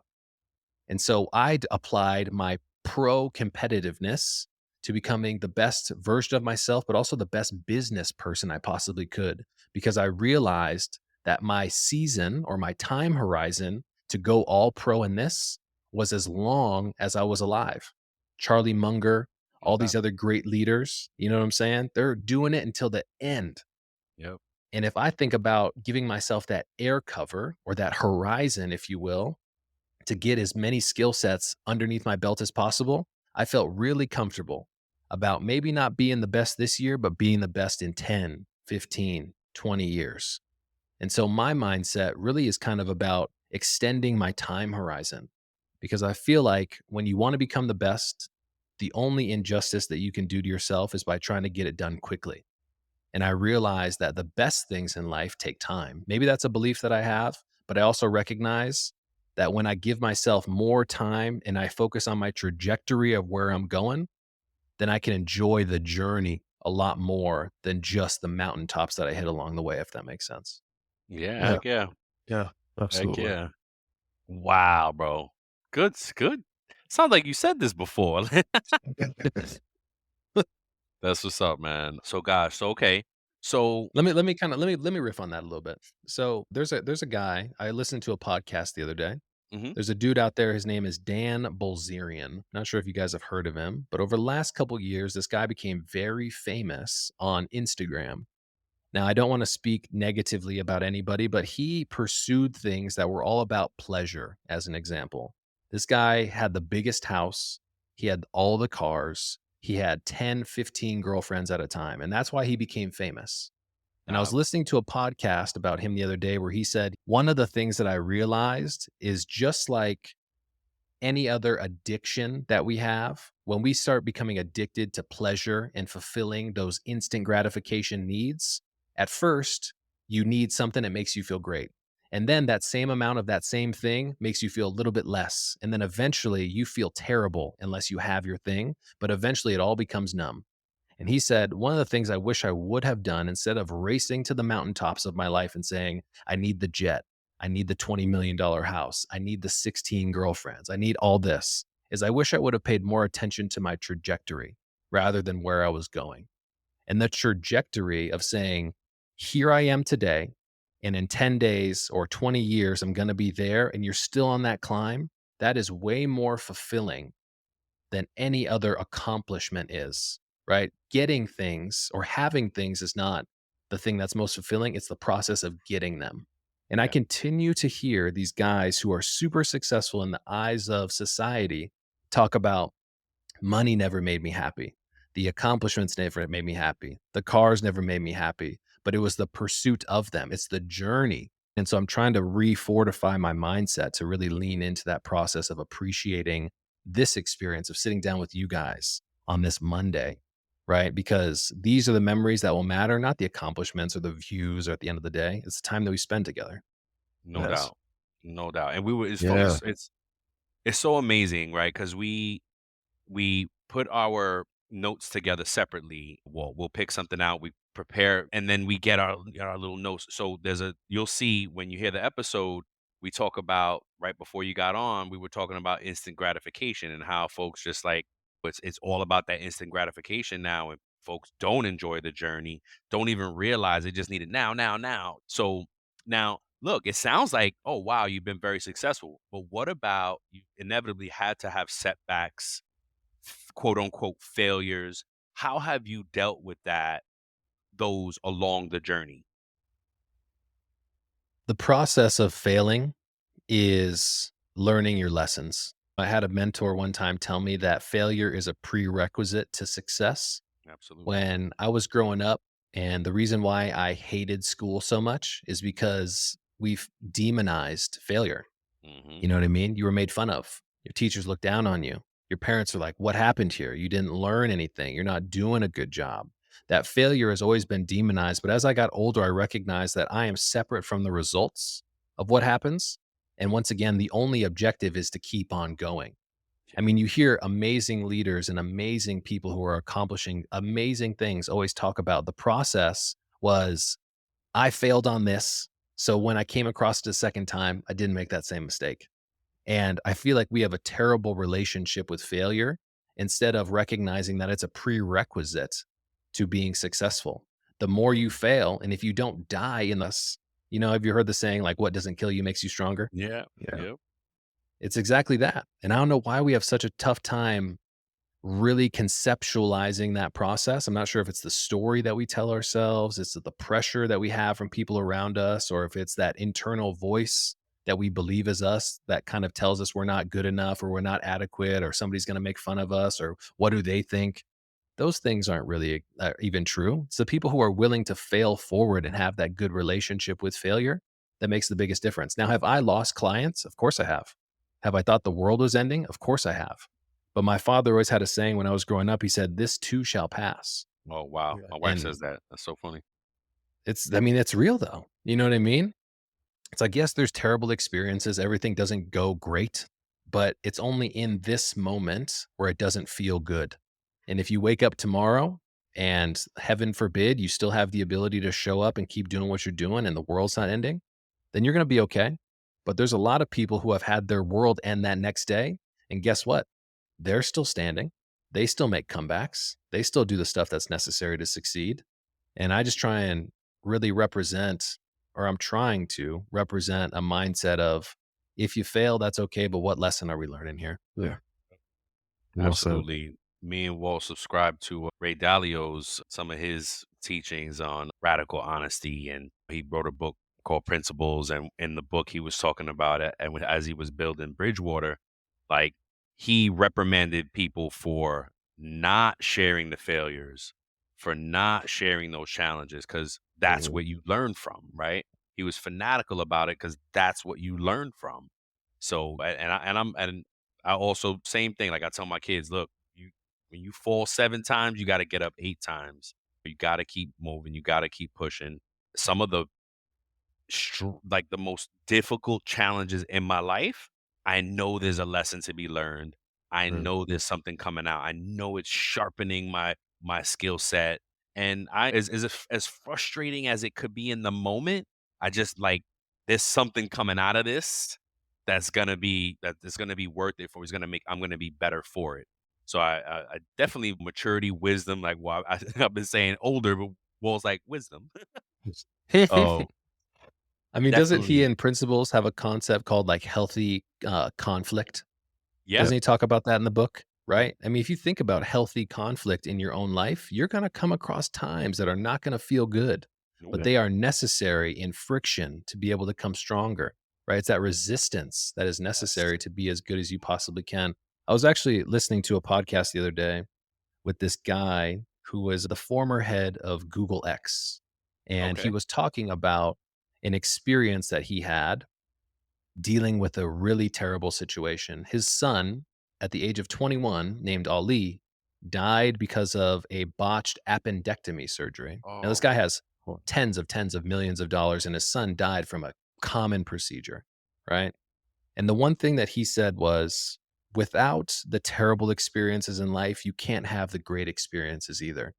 And so I applied my pro competitiveness to becoming the best version of myself, but also the best business person I possibly could, because I realized that my season or my time horizon to go all pro in this was as long as I was alive. Charlie Munger, all these other great leaders, you know what I'm saying? They're doing it until the end. Yep. And if I think about giving myself that air cover or that horizon, if you will, to get as many skill sets underneath my belt as possible, I felt really comfortable about maybe not being the best this year, but being the best in 10, 15, 20 years. And so my mindset really is kind of about extending my time horizon, because I feel like when you want to become the best, the only injustice that you can do to yourself is by trying to get it done quickly. And I realize that the best things in life take time. Maybe that's a belief that I have, but I also recognize that when I give myself more time and I focus on my trajectory of where I'm going, then I can enjoy the journey a lot more than just the mountaintops that I hit along the way, if that makes sense. Yeah, Yeah. heck yeah. Yeah. Heck Absolutely. yeah. Wow, bro. Good. Sounds like you said this before. That's what's up, man. So gosh, so okay. So Let me riff on that a little bit. So there's a guy, I listened to a podcast the other day. mhm. There's a dude out there, his name is Dan Bilzerian. Not sure if you guys have heard of him, but over the last couple years, this guy became very famous on Instagram. Now, I don't want to speak negatively about anybody, but he pursued things that were all about pleasure, as an example. This guy had the biggest house, he had all the cars, he had 10, 15 girlfriends at a time, and that's why he became famous. And I was Uh, listening to a podcast about him the other day where he said, one of the things that I realized is just like any other addiction that we have, when we start becoming addicted to pleasure and fulfilling those instant gratification needs, at first, you need something that makes you feel great. And then that same amount of that same thing makes you feel a little bit less. And then eventually you feel terrible unless you have your thing, but eventually it all becomes numb. And he said, one of the things I wish I would have done instead of racing to the mountaintops of my life and saying, I need the jet, I need the $20 million house, I need the 16 girlfriends, I need all this, is I wish I would have paid more attention to my trajectory rather than where I was going. And the trajectory of saying, here I am today, and in 10 days or 20 years, I'm going to be there, and you're still on that climb, that is way more fulfilling than any other accomplishment is, right? Getting things or having things is not the thing that's most fulfilling. It's the process of getting them. And I yeah. continue to hear these guys who are super successful in the eyes of society talk about money never made me happy. The accomplishments never made me happy. The cars never made me happy, but it was the pursuit of them. It's the journey. And so I'm trying to refortify my mindset to really lean into that process of appreciating this experience of sitting down with you guys on this Monday, right? Because these are the memories that will matter, not the accomplishments or the views or at the end of the day. It's the time that we spend together. No Yes. doubt. No doubt. And we were Yeah. it's so amazing, right? Because we put our notes together separately. Well, we'll pick something out, we prepare, and then we get our little notes. So you'll see when you hear the episode, we talk about right before you got on, we were talking about instant gratification and how folks just like it's all about that instant gratification now, and folks don't enjoy the journey, don't even realize they just need it now, now, now. So now look, it sounds like, oh wow, you've been very successful. But what about you inevitably had to have setbacks, quote unquote failures? How have you dealt with those along the journey? The process of failing is learning your lessons. I had a mentor one time tell me that failure is a prerequisite to success. Absolutely. When I was growing up, and the reason why I hated school so much is because we've demonized failure. Hmm. You know what I mean? You were made fun of. Your teachers looked down on you. Your parents are like, what happened here? You didn't learn anything. You're not doing a good job. That failure has always been demonized. But as I got older, I recognized that I am separate from the results of what happens. And once again, the only objective is to keep on going. I mean, you hear amazing leaders and amazing people who are accomplishing amazing things always talk about the process was, I failed on this. So when I came across it a second time, I didn't make that same mistake. And I feel like we have a terrible relationship with failure instead of recognizing that it's a prerequisite to being successful. The more you fail, and if you don't die in this, have you heard the saying, like, what doesn't kill you makes you stronger? Yeah. Yeah. Yep. It's exactly that. And I don't know why we have such a tough time really conceptualizing that process. I'm not sure if it's the story that we tell ourselves, it's the pressure that we have from people around us, or if it's that internal voice that we believe is us that kind of tells us we're not good enough or we're not adequate or somebody's going to make fun of us or what do they think? Those things aren't really even true. It's the people who are willing to fail forward and have that good relationship with failure that makes the biggest difference. Now, have I lost clients? Of course I have. Have I thought the world was ending? Of course I have. But my father always had a saying when I was growing up. He said, this too shall pass. Oh wow. Yeah. My wife And says that. That's so funny. it's real though. You know what I mean? It's like, yes, there's terrible experiences. Everything doesn't go great, but it's only in this moment where it doesn't feel good. And if you wake up tomorrow and heaven forbid you still have the ability to show up and keep doing what you're doing and the world's not ending, then you're going to be okay. But there's a lot of people who have had their world end that next day. And guess what? They're still standing. They still make comebacks. They still do the stuff that's necessary to succeed. And I just try and really represent, or I'm trying to represent, a mindset of, if you fail, that's okay. But what lesson are we learning here? Yeah. Well said. Absolutely. Me and Walt subscribe to Ray Dalio's, some of his teachings on radical honesty. And he wrote a book called Principles. And in the book, he was talking about it. And as he was building Bridgewater, like, he reprimanded people for not sharing the failures, for not sharing those challenges, because that's what you learn from, right? He was fanatical about it because that's what you learn from. So, and I also, same thing. Like, I tell my kids, look, when you fall 7 times, you got to get up 8 times. You got to keep moving. You got to keep pushing. Some of the like the most difficult challenges in my life, I know there's a lesson to be learned. I know there's something coming out. I know it's sharpening my skill set. And as frustrating as it could be in the moment, I just, like, there's something coming out of this that's gonna be worth it. For it's gonna make I'm gonna be better for it. So I definitely maturity, wisdom. Like, well, I've been saying older, but Wall's like wisdom. Oh, I mean, doesn't he definitely. in Principles have a concept called like healthy conflict? Yeah. Doesn't he talk about that in the book? Right. I mean, if you think about healthy conflict in your own life, you're going to come across times that are not going to feel good, but Yeah. they are necessary in friction to be able to come stronger. Right. It's that resistance that is Yes. necessary to be as good as you possibly can. I was actually listening to a podcast the other day with this guy who was the former head of Google X. And he Okay. was talking about an experience that he had dealing with a really terrible situation. His son, at the age of 21, named Ali, died because of a botched appendectomy surgery. Now, this Oh, guy has tens of millions of dollars, and his son died from a common procedure, right? And the one thing that he said was, without the terrible experiences in life, you can't have the great experiences either.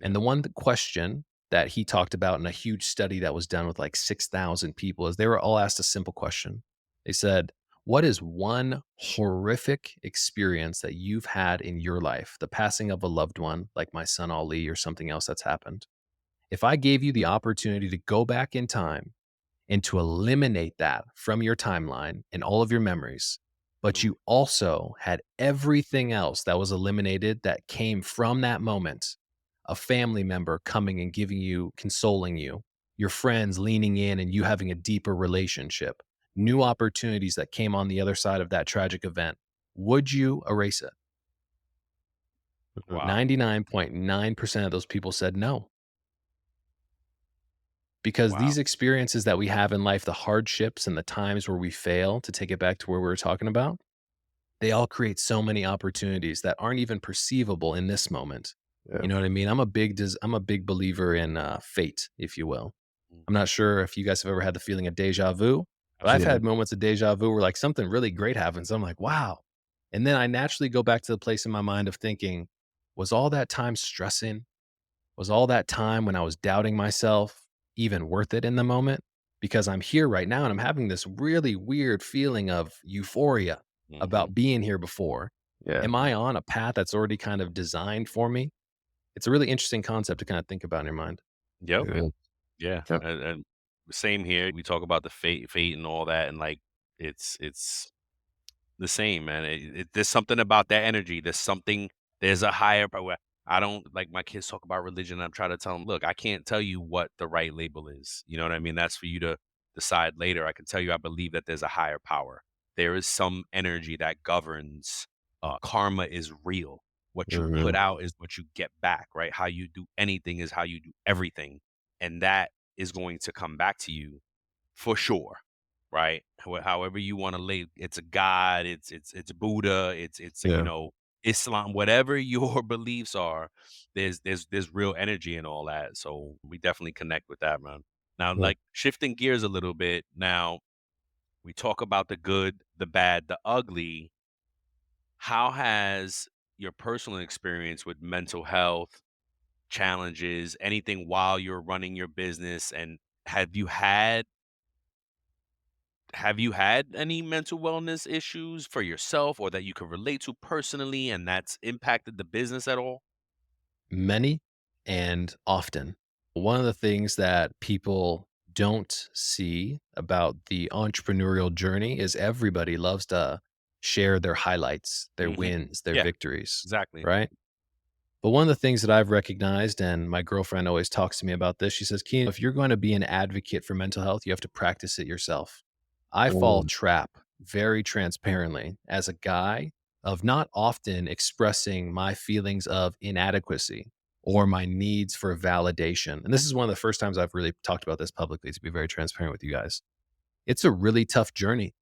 And the one question that he talked about in a huge study that was done with like 6,000 people is they were all asked a simple question. They said, what is one horrific experience that you've had in your life? The passing of a loved one, like my son Ali, or something else that's happened. If I gave you the opportunity to go back in time and to eliminate that from your timeline and all of your memories, but you also had everything else that was eliminated that came from that moment, a family member coming and giving you, consoling you, your friends leaning in and you having a deeper relationship, new opportunities that came on the other side of that tragic event, would you erase it? wow. 99.9% of those people said no. Because Wow. these experiences that we have in life, the hardships and the times where we fail, to take it back to where we were talking about, they all create so many opportunities that aren't even perceivable in this moment. Yeah. You know what I mean? I'm a big believer in fate, if you will. I'm Mhm. not sure if you guys have ever had the feeling of deja vu, but I've Yeah. had moments of deja vu where like something really great happens. I'm like, wow. And then I naturally go back to the place in my mind of thinking, was all that time stressing? Was all that time when I was doubting myself even worth it in the moment? Because I'm here right now and I'm having this really weird feeling of euphoria Mhm. about being here before. Yeah. Am I on a path that's already kind of designed for me? It's a really interesting concept to kind of think about in your mind. Yep. Yeah. Yeah. Yep. And same here. We talk about the fate and all that, and like, it's the same, man. There's something about that energy. There's a higher power. I don't like, my kids talk about religion. I'm trying to tell them, look, I can't tell you what the right label is. You know what I mean? That's for you to decide later. I can tell you, I believe that there's a higher power. There is some energy that governs. Karma is real. What you put out is what you get back, right? How you do anything is how you do everything. And that is going to come back to you for sure, right? However you want to lay, it's a God, it's Buddha, it's Yeah. Islam, whatever your beliefs are. There's real energy in all that, so we definitely connect with that, man. Now, Yeah. like, shifting gears a little bit. Now we talk about the good, the bad, the ugly. How has your personal experience with mental health challenges, anything while you're running your business? And have you had any mental wellness issues for yourself or that you can relate to personally and that's impacted the business at all? Many and often. One of the things that people don't see about the entrepreneurial journey is everybody loves to share their highlights, their Hmm. wins, their Yeah, victories, exactly. right? But one of the things that I've recognized, and my girlfriend always talks to me about this, she says, Keen, if you're going to be an advocate for mental health, you have to practice it yourself. I fall Oh, trap very transparently as a guy of not often expressing my feelings of inadequacy or my needs for validation. And this is one of the first times I've really talked about this publicly, to be very transparent with you guys. It's a really tough journey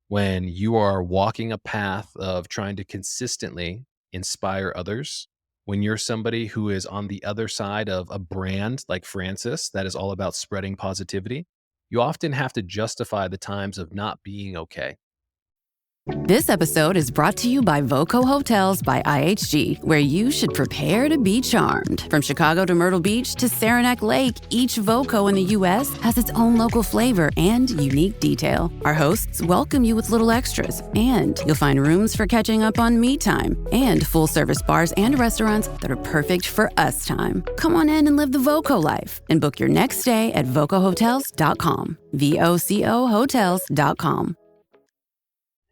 when you are walking a path of trying to consistently inspire others, when you're somebody who is on the other side of a brand like Francis that is all about spreading positivity, you often have to justify the times of not being okay. This episode is brought to you by Voco Hotels by IHG, where you should prepare to be charmed. From Chicago to Myrtle Beach to Saranac Lake, each Voco in the U.S. has its own local flavor and unique detail. Our hosts welcome you with little extras, and you'll find rooms for catching up on me time and full-service bars and restaurants that are perfect for us time. Come on in and live the Voco life and book your next stay at vocohotels.com. VOCO hotels.com.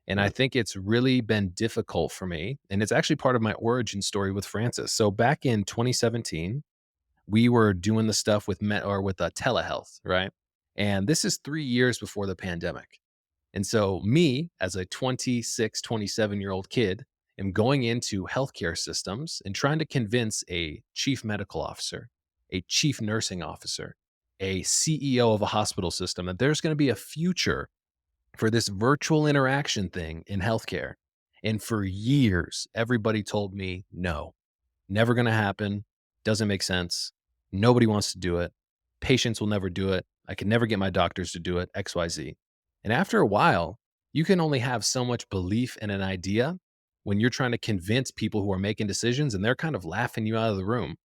And I think it's really been difficult for me. And it's actually part of my origin story with Francis. So back in 2017, we were doing the stuff with telehealth, right? And this is 3 years before the pandemic. And so me, as a 26, 27-year-old kid, am going into healthcare systems and trying to convince a chief medical officer, a chief nursing officer, a CEO of a hospital system that there's going to be a future for this virtual interaction thing in healthcare. And for years, everybody told me, no, never going to happen. Doesn't make sense. Nobody wants to do it. Patients will never do it. I can never get my doctors to do it, XYZ. And after a while, you can only have so much belief in an idea when you're trying to convince people who are making decisions and they're kind of laughing you out of the room.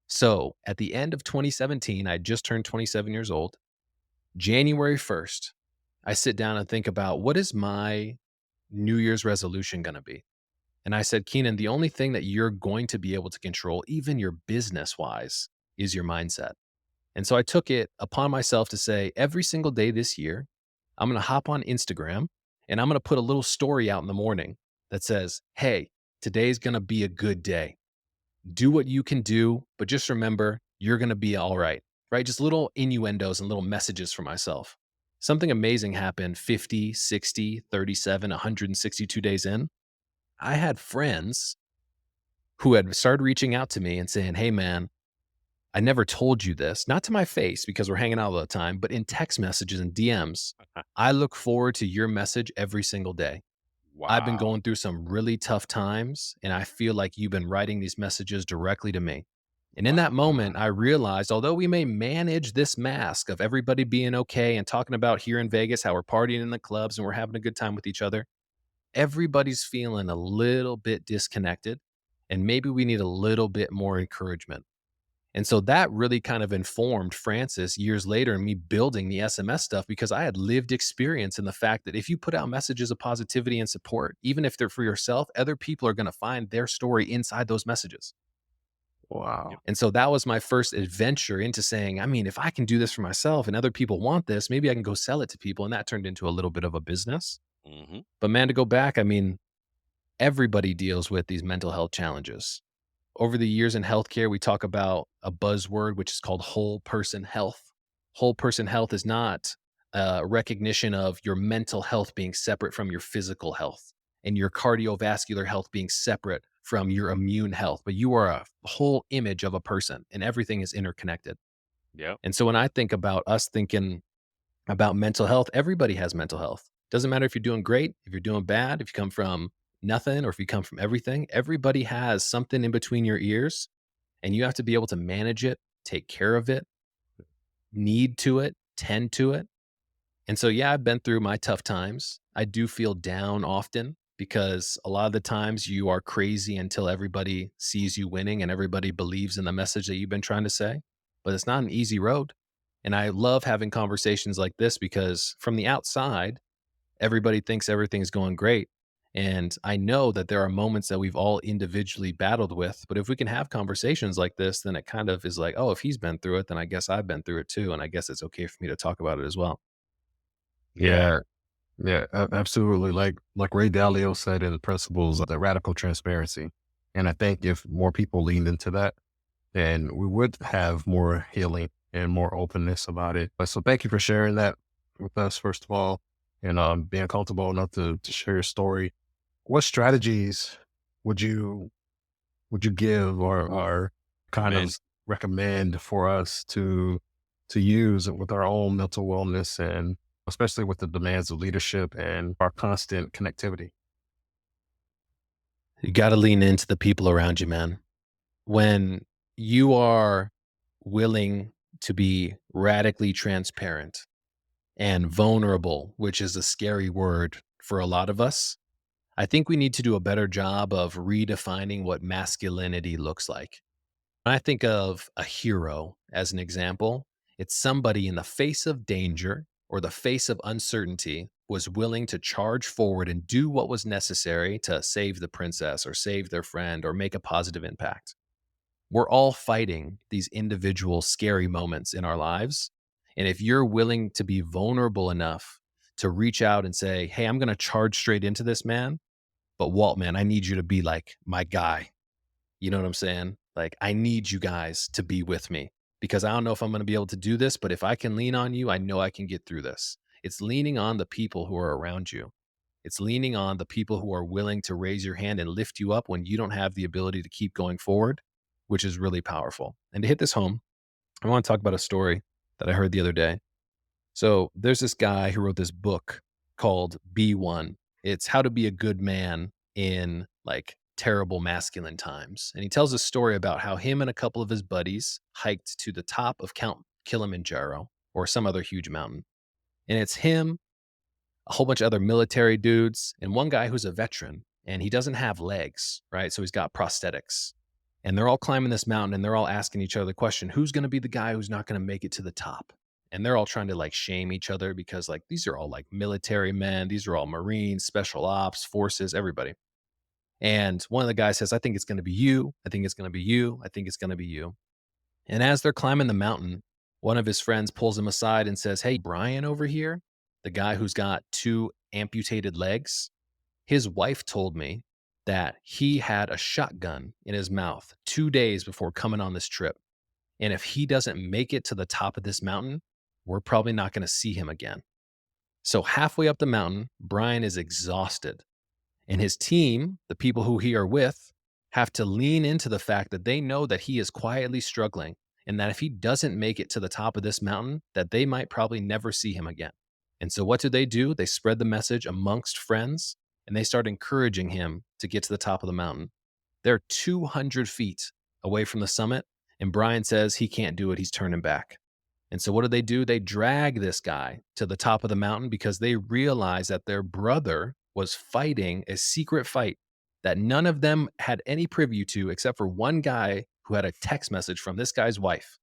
So at the end of 2017, I just turned 27 years old. January 1st, I sit down and think about, what is my New Year's resolution going to be? And I said, Keenan, the only thing that you're going to be able to control, even your business wise, is your mindset. And so I took it upon myself to say, every single day this year, I'm going to hop on Instagram and I'm going to put a little story out in the morning that says, hey, today's going to be a good day. Do what you can do, but just remember, you're going to be all right, right? Just little innuendos and little messages for myself. Something amazing happened 50, 60, 37, 162 days in. I had friends who had started reaching out to me and saying, hey, man, I never told you this, not to my face because we're hanging out all the time, but in text messages and DMs. I look forward to your message every single day. I've been Wow. going through some really tough times, and I feel like you've been writing these messages directly to me. And in that moment, I realized, although we may manage this mask of everybody being okay and talking about here in Vegas how we're partying in the clubs and we're having a good time with each other, everybody's feeling a little bit disconnected, and maybe we need a little bit more encouragement. And so that really kind of informed Francis years later and me building the SMS stuff, because I had lived experience in the fact that if you put out messages of positivity and support, even if they're for yourself, other people are going to find their story inside those messages. wow. And so that was my first adventure into saying, I mean, if I can do this for myself and other people want this, maybe I can go sell it to people. And that turned into a little bit of a business. Hmm. But man, to go back, I mean, everybody deals with these mental health challenges. Over the years in healthcare, we talk about a buzzword, which is called whole person health. Whole person health is not a recognition of your mental health being separate from your physical health and your cardiovascular health being separate from your immune health, but you are a whole image of a person and everything is interconnected. Yep. And so when I think about us thinking about mental health, everybody has mental health. Doesn't matter if you're doing great, if you're doing bad, if you come from nothing or if you come from everything, everybody has something in between your ears and you have to be able to manage it, take care of it, need to it, tend to it. And so, yeah, I've been through my tough times. I do feel down often because a lot of the times you are crazy until everybody sees you winning and everybody believes in the message that you've been trying to say. But it's not an easy road. And I love having conversations like this because from the outside, everybody thinks everything's going great. And I know that there are moments that we've all individually battled with. But if we can have conversations like this, then it kind of is like, oh, if he's been through it, then I guess I've been through it too. And I guess it's okay for me to talk about it as well. Yeah. Yeah, absolutely. Like Ray Dalio said in the Principles of the Radical Transparency. And I think if more people leaned into that, then we would have more healing and more openness about it. But so thank you for sharing that with us, first of all, and being comfortable enough to share your story. What strategies would you give or kind Man, of recommend for us to use with our own mental wellness, and especially with the demands of leadership and our constant connectivity? You got to lean into the people around you, man. When you are willing to be radically transparent and vulnerable, which is a scary word for a lot of us, I think we need to do a better job of redefining what masculinity looks like. When I think of a hero as an example, it's somebody in the face of danger or the face of uncertainty was willing to charge forward and do what was necessary to save the princess or save their friend or make a positive impact. We're all fighting these individual scary moments in our lives. And if you're willing to be vulnerable enough to reach out and say, hey, I'm going to charge straight into this, man. But Walt, man, I need you to be like my guy. You know what I'm saying? Like, I need you guys to be with me because I don't know if I'm going to be able to do this, but if I can lean on you, I know I can get through this. It's leaning on the people who are around you. It's leaning on the people who are willing to raise your hand and lift you up when you don't have the ability to keep going forward, which is really powerful. And to hit this home, I want to talk about a story that I heard the other day. So there's this guy who wrote this book called Be One. It's how to be a good man in like terrible masculine times. And he tells a story about how him and a couple of his buddies hiked to the top of Count Kilimanjaro or some other huge mountain. And it's him, a whole bunch of other military dudes, and one guy who's a veteran and he doesn't have legs, right? So he's got prosthetics. And they're all climbing this mountain and they're all asking each other the question, who's going to be the guy who's not going to make it to the top? And they're all trying to like shame each other because like these are all like military men. These are all Marines, special ops, forces, everybody. And one of the guys says, I think it's going to be you. I think it's going to be you. I think it's going to be you. And as they're climbing the mountain, one of his friends pulls him aside and says, hey, Brian over here, the guy who's got 2 amputated legs, his wife told me that he had a shotgun in his mouth 2 days before coming on this trip. And if he doesn't make it to the top of this mountain, we're probably not going to see him again. So halfway up the mountain, Brian is exhausted. And his team, the people who he are with, have to lean into the fact that they know that he is quietly struggling and that if he doesn't make it to the top of this mountain, that they might probably never see him again. And so what do? They spread the message amongst friends and they start encouraging him to get to the top of the mountain. They're 200 feet away from the summit, and Brian says he can't do it. He's turning back. And so what do? They drag this guy to the top of the mountain because they realize that their brother was fighting a secret fight that none of them had any privy to except for one guy who had a text message from this guy's wife.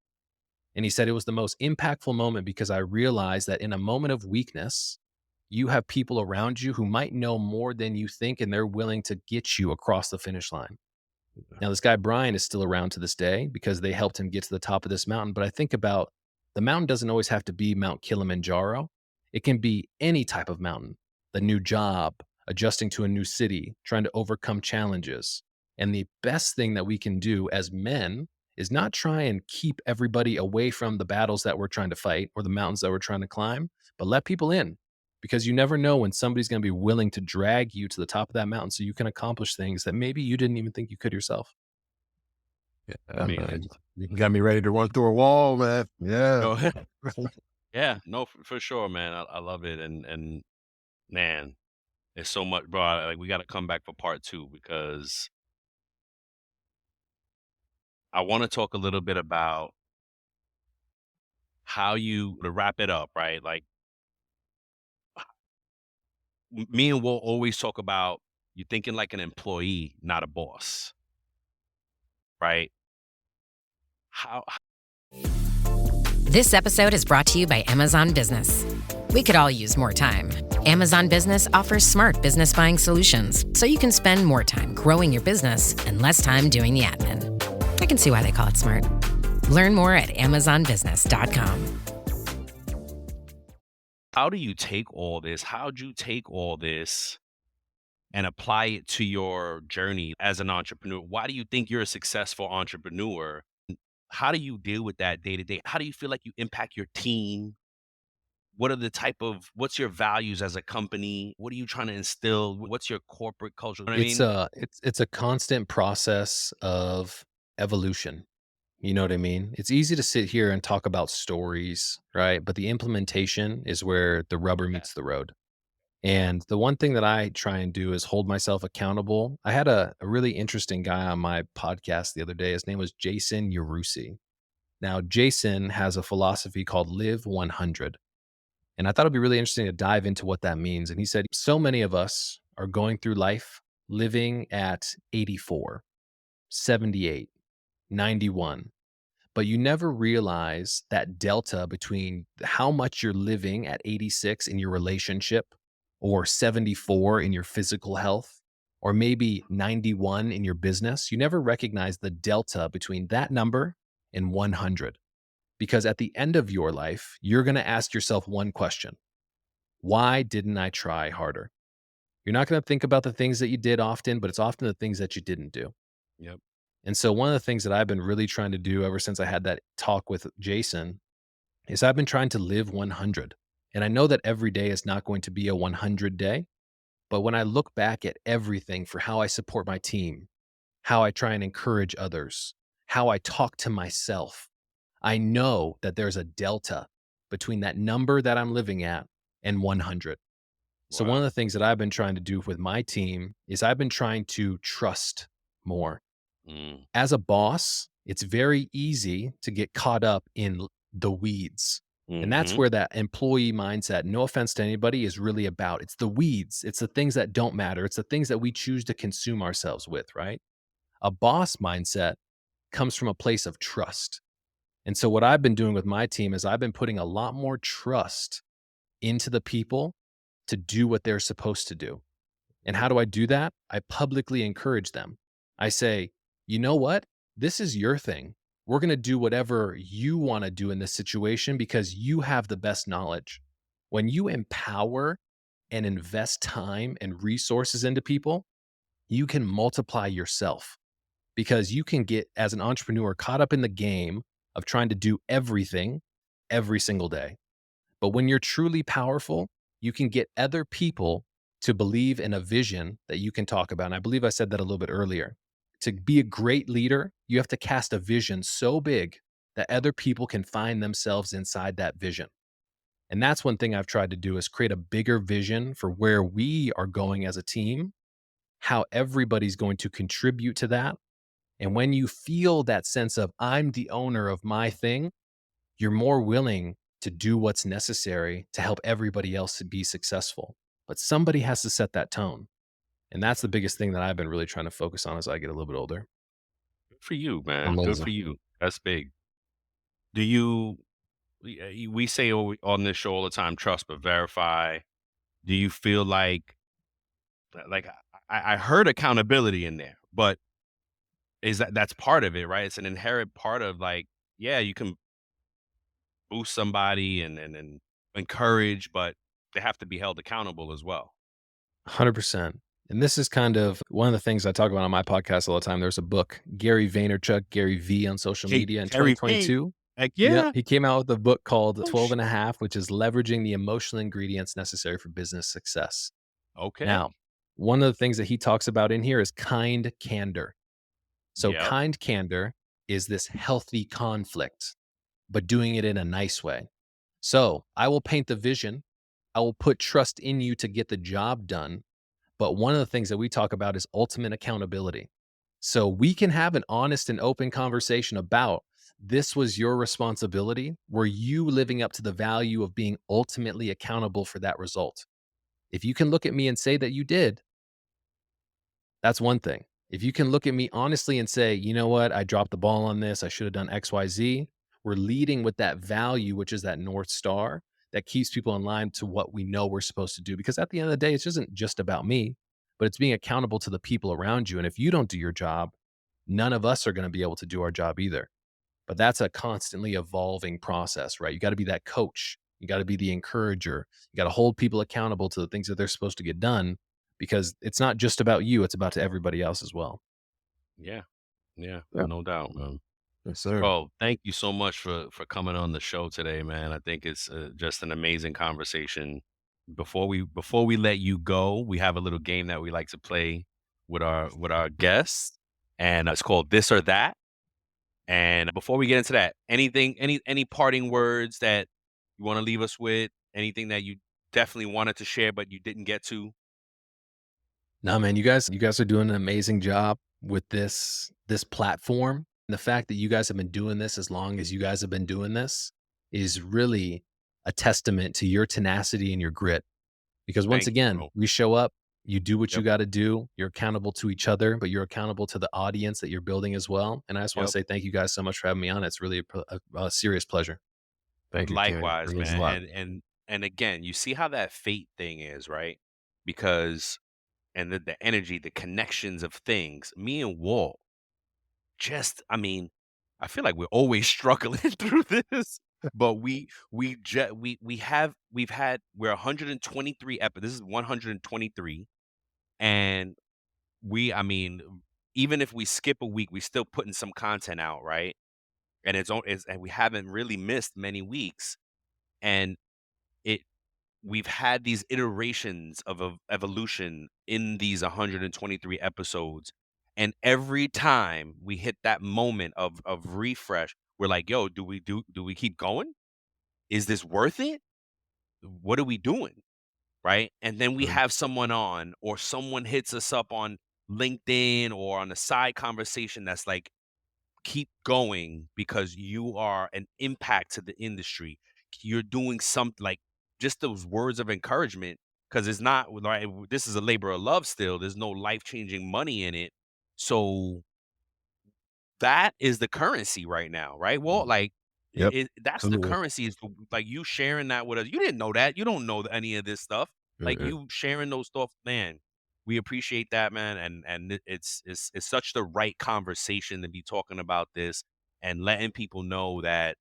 And he said it was the most impactful moment because I realized that in a moment of weakness, you have people around you who might know more than you think, and they're willing to get you across the finish line. Now, this guy, Brian, is still around to this day because they helped him get to the top of this mountain. But I think about the mountain doesn't always have to be Mount Kilimanjaro. It can be any type of mountain, the new job, adjusting to a new city, trying to overcome challenges. And the best thing that we can do as men is not try and keep everybody away from the battles that we're trying to fight or the mountains that we're trying to climb, but let people in because you never know when somebody's going to be willing to drag you to the top of that mountain so you can accomplish things that maybe you didn't even think you could yourself. Yeah, man, you got me ready to run through a wall, man. Yeah. Go ahead. Yeah, no, for sure, man. I love it. And man, there's so much, bro. Like, we got to come back for part 2 because I want to talk a little bit about how you, to wrap it up, right? Like, me and Will always talk about You're thinking like an employee, not a boss, right? How This episode is brought to you by Amazon Business. We could all use more time. Amazon Business offers smart business buying solutions so you can spend more time growing your business and less time doing the admin. I can see why they call it smart. Learn more at amazonbusiness.com. how do you take all this? How'd you take all this and apply it to your journey as an entrepreneur? Why do you think you're a successful entrepreneur? How do you deal with that day to day? How do you feel like you impact your team? What are what's your values as a company? What are you trying to instill? What's your corporate culture? You know what I It's mean? a constant process of evolution. You know what I mean? It's easy to sit here and talk about stories, right? But the implementation is where the rubber meets the road. And the one thing that I try and do is hold myself accountable. I had a really interesting guy on my podcast the other day. His name was Jason Yarusi. Now, Jason has a philosophy called Live 100. And I thought it'd be really interesting to dive into what that means. And he said, so many of us are going through life living at 84, 78, 91. But you never realize that delta between how much you're living at 86 in your relationship, or 74 in your physical health, or maybe 91 in your business. You never recognize the delta between that number and 100. Because at the end of your life, you're going to ask yourself one question: why didn't I try harder? You're not going to think about the things that you did often, but it's often the things that you didn't do. Yep. And so one of the things that I've been really trying to do ever since I had that talk with Jason is I've been trying to live 100. And I know that every day is not going to be a 100 day, but when I look back at everything for how I support my team, how I try and encourage others, how I talk to myself, I know that there's a delta between that number that I'm living at and 100. So one of the things that I've been trying to do with my team is I've been trying to trust more. As a boss, it's very easy to get caught up in the weeds. And that's where that employee mindset, no offense to anybody, is really about. It's the weeds. It's the things that don't matter. It's the things that we choose to consume ourselves with, right? A boss mindset comes from a place of trust. And so what I've been doing with my team is I've been putting a lot more trust into the people to do what they're supposed to do. And how do I do that? I publicly encourage them. I say, you know what? This is your thing. We're going to do whatever you want to do in this situation because you have the best knowledge. When you empower and invest time and resources into people, you can multiply yourself, because you can get, as an entrepreneur, caught up in the game of trying to do everything every single day. But when you're truly powerful, you can get other people to believe in a vision that you can talk about. And I believe I said that a little bit earlier. To be a great leader, you have to cast a vision so big that other people can find themselves inside that vision. And that's one thing I've tried to do, is create a bigger vision for where we are going as a team, how everybody's going to contribute to that. And when you feel that sense of I'm the owner of my thing, you're more willing to do what's necessary to help everybody else be successful. But somebody has to set that tone. And that's the biggest thing that I've been really trying to focus on as I get a little bit older. Good for you, man. Good Amazing. for you. That's big. Do you, we say on this show all the time, trust but verify. Do you feel like I heard accountability in there, but that's part of it, right? It's an inherent part of, like, yeah, you can boost somebody and encourage, but they have to be held accountable as well. 100%. And this is kind of one of the things I talk about on my podcast all the time. There's a book, Gary Vaynerchuk, Gary V on social media in Gary V. 2022. Heck yeah. He came out with a book called Oh, 12 and a half, which is leveraging the emotional ingredients necessary for business success. Okay. Now, one of the things that he talks about in here is kind candor. So Yep. kind candor is this healthy conflict, but doing it in a nice way. So I will paint the vision. I will put trust in you to get the job done. But one of the things that we talk about is ultimate accountability. So we can have an honest and open conversation about, this was your responsibility. Were you living up to the value of being ultimately accountable for that result? If you can look at me and say that you did, that's one thing. If you can look at me honestly and say, you know what, I dropped the ball on this, I should have done XYZ, we're leading with that value, which is that North Star that keeps people in line to what we know we're supposed to do. Because at the end of the day, it isn't just about me, but it's being accountable to the people around you. And if you don't do your job, none of us are going to be able to do our job either. But that's a constantly evolving process, right? You got to be that coach. You got to be the encourager. You got to hold people accountable to the things that they're supposed to get done, because it's not just about you, it's about to everybody else as well. Yeah. Yeah. Yeah. No doubt, man. Yes, sir. Bro, thank you so much for coming on the show today, man. I think it's just an amazing conversation. Before we let you go, we have a little game that we like to play with our guests, and it's called This or That. And before we get into that, any parting words that you want to leave us with? Anything that you definitely wanted to share but you didn't get to? No, man, you guys are doing an amazing job with this platform. And the fact that you guys have been doing this as long as you guys have been doing this is really a testament to your tenacity and your grit. Because once Thank you, again, bro. we show up, you do what you Yep. got to do. You're accountable to each other, but you're accountable to the audience that you're building as well. And I just want to Yep. say thank you guys so much for having me on. It's really a serious pleasure. Thank you, Ken. Likewise, It means a lot. man. And again, you see how that fate thing is, right? Because and the energy, the connections of things. Me and Walt, I feel like we're always struggling through this, but we're 123 This is 123, and even if we skip a week, we still putting some content out, right? And we haven't really missed many weeks, and it we've had these iterations of evolution in these 123 episodes, and every time we hit that moment of refresh, we're like, yo, do we keep going? Is this worth it? What are we doing? Right? And then we Mm. have someone on, or someone hits us up on LinkedIn or on a side conversation that's like, keep going because you are an impact to the industry. You're doing something, like just those words of encouragement, because it's not like this is a labor of love still. There's no life-changing money in it. So that is the currency right now, right? Well, like Yep. that's the Absolutely. currency, is like you sharing that with us. You didn't know that. You don't know any of this stuff. Like Mm-mm. you sharing those stuff, man. We appreciate that, man, and it's such the right conversation to be talking about this and letting people know that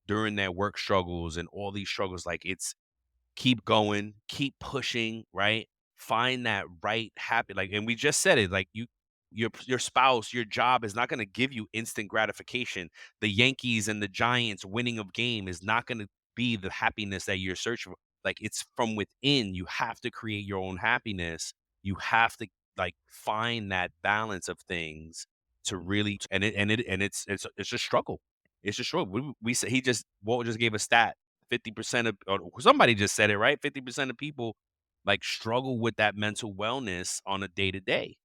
during their work struggles and all these struggles, like it's keep going, keep pushing, right? Find that right happy, like, and we just said it, like your spouse, your job is not going to give you instant gratification. The Yankees and the Giants winning of game is not going to be the happiness that you're searching for. Like it's from within. You have to create your own happiness. You have to like find that balance of things to really, and it's a struggle. It's a struggle. We said Walt just gave a stat. 50% of, or somebody just said it, right? 50% of people like struggle with that mental wellness on a day to day.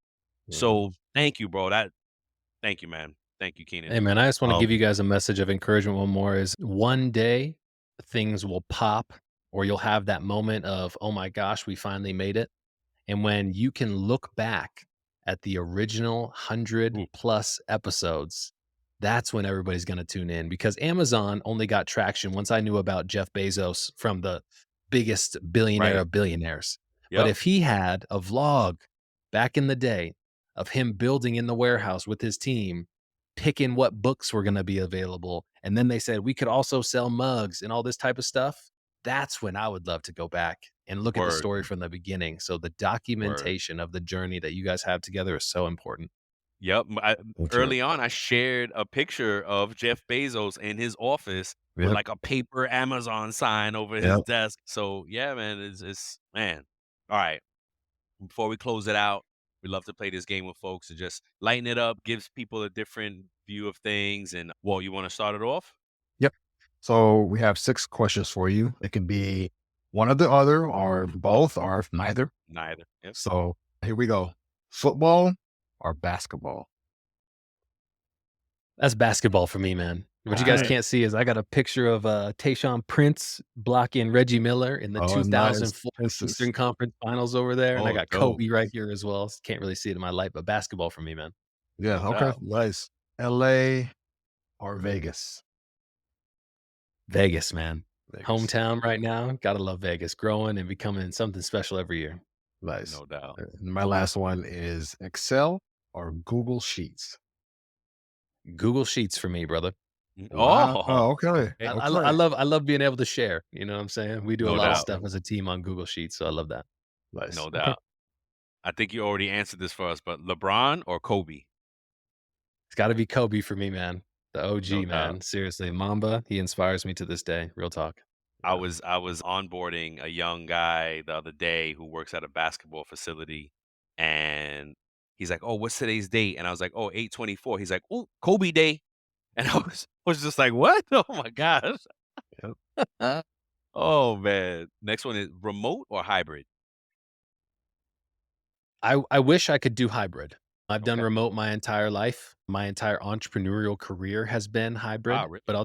So thank you, bro. Thank you, man. Thank you, Keenan. Hey, man, I just want to give you guys a message of encouragement. One more is one day things will pop, or you'll have that moment of, oh my gosh, we finally made it. And when you can look back at the original 100 plus episodes, that's when everybody's going to tune in, because Amazon only got traction once I knew about Jeff Bezos from the biggest billionaire Right. of billionaires. But Yep. if he had a vlog back in the day of him building in the warehouse with his team, picking what books were going to be available, and then they said we could also sell mugs and all this type of stuff, that's when I would love to go back and look at the Word. story from the beginning. So the Word. documentation of the journey that you guys have together is so important. Yep. That's Early on, I shared a picture of Jeff Bezos in his office with Yep. like a paper Amazon sign over his Yep. desk. So yeah, man, it's man. All right. Before we close it out, we love to play this game with folks and just lighten it up, gives people a different view of things. And well, you want to start it off? Yep. So we have 6 questions for you. It can be one or the other, or both, or neither. Neither. Yep. So here we go. Football or basketball? That's basketball for me, man. What you guys Okay. can't see is I got a picture of Tayshaun Prince blocking Reggie Miller in the Oh, nice. 2004 Princess. Eastern Conference Finals over there, and I Oh, got dope. Kobe right here as well. Can't really see it in my light, but basketball for me, man. Yeah. No Okay. doubt. Nice. LA or Vegas? Vegas, man. Vegas. Hometown right now. Gotta love Vegas. Growing and becoming something special every year. Nice. No doubt. And my last one is Excel or Google Sheets. Google Sheets for me, brother. Wow. Oh, Oh, okay. Hey, I love being able to share. You know what I'm saying? We do a no lot of doubt. stuff as a team on Google Sheets, so I love that. Nice. No Okay. doubt. I think you already answered this for us, but LeBron or Kobe? It's got to be Kobe for me, man. The OG, No doubt. man. Seriously, Mamba. He inspires me to this day. Real talk. I was onboarding a young guy the other day who works at a basketball facility, and he's like, "Oh, what's today's date?" And I was like, "Oh, 8/24." He's like, "Oh, Kobe Day," and I was just like, "What? Oh my gosh!" Yep. Oh man. Next one is remote or hybrid. I wish I could do hybrid. I've done Okay. remote my entire life. My entire entrepreneurial career has been hybrid, Really? but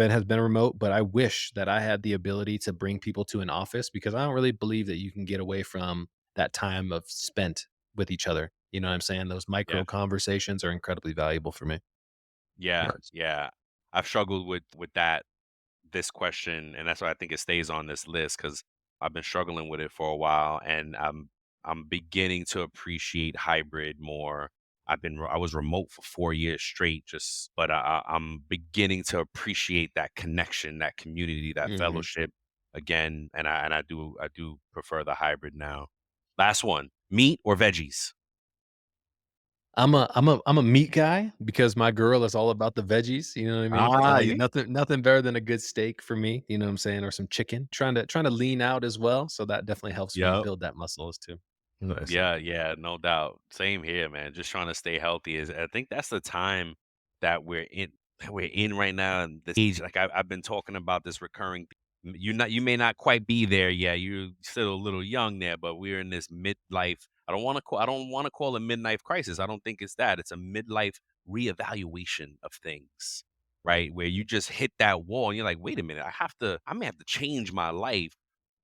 has been remote. But I wish that I had the ability to bring people to an office because I don't really believe that you can get away from that time of spent with each other. You know what I'm saying? Those Yeah. micro conversations are incredibly valuable for me. Yeah. Nice. Yeah. I've struggled with this question, and that's why I think it stays on this list because I've been struggling with it for a while, and I'm beginning to appreciate hybrid more. I was remote for 4 years straight, but I'm beginning to appreciate that connection, that community, that Mhm. fellowship again, and I do prefer the hybrid now. Last one, meat or veggies? I'm a meat guy because my girl is all about the veggies, you know what I mean? Ah, yeah. Nothing better than a good steak for me, you know what I'm saying, or some chicken. Trying to lean out as well, so that definitely helps me Yep. build that muscle as too. Nice. Yeah, yeah, no doubt. Same here, man. Just trying to stay healthy is I think that's the time that we're in right now and this age. Like I've been talking about this recurring you may not quite be there yet. You're still a little young there, but we're in this midlife. I don't want to call it midlife crisis. I don't think it's that. It's a midlife reevaluation of things. Right? Where you just hit that wall and you're like, wait a minute, I may have to change my life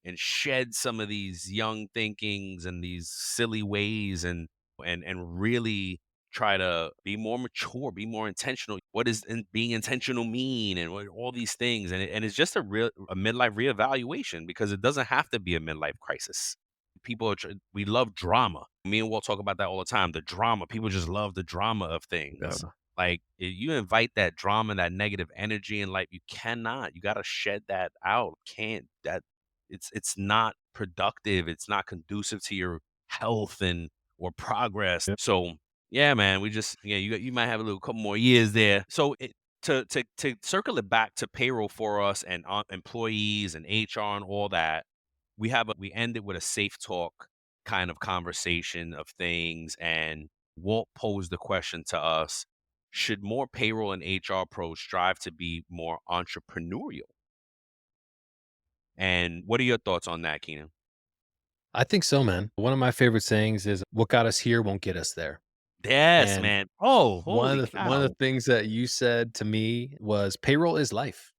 and shed some of these young thinkings and these silly ways and really try to be more mature, be more intentional. What does being intentional mean, and what, all these things, and it's just a midlife reevaluation because it doesn't have to be a midlife crisis. We love drama. Me and Walt talk about that all the time. The drama, people just love the drama of Yeah. things. Like if you invite that drama, that negative energy in life, you cannot. You got to shed that out. Can't that it's not productive. It's not conducive to your health and or progress. Yep. So yeah, man, you might have a little couple more years there. So to circle it back to payroll for us and employees and HR and all that, we ended with a safe talk kind of conversation of things, and Walt posed the question to us: should more payroll and HR pros strive to be more entrepreneurial? And what are your thoughts on that, Keenan? I think so, man. One of my favorite sayings is, "What got us here won't get us there." Yes, And man. Oh, one holy of one of cow. the things that you said to me was payroll is life.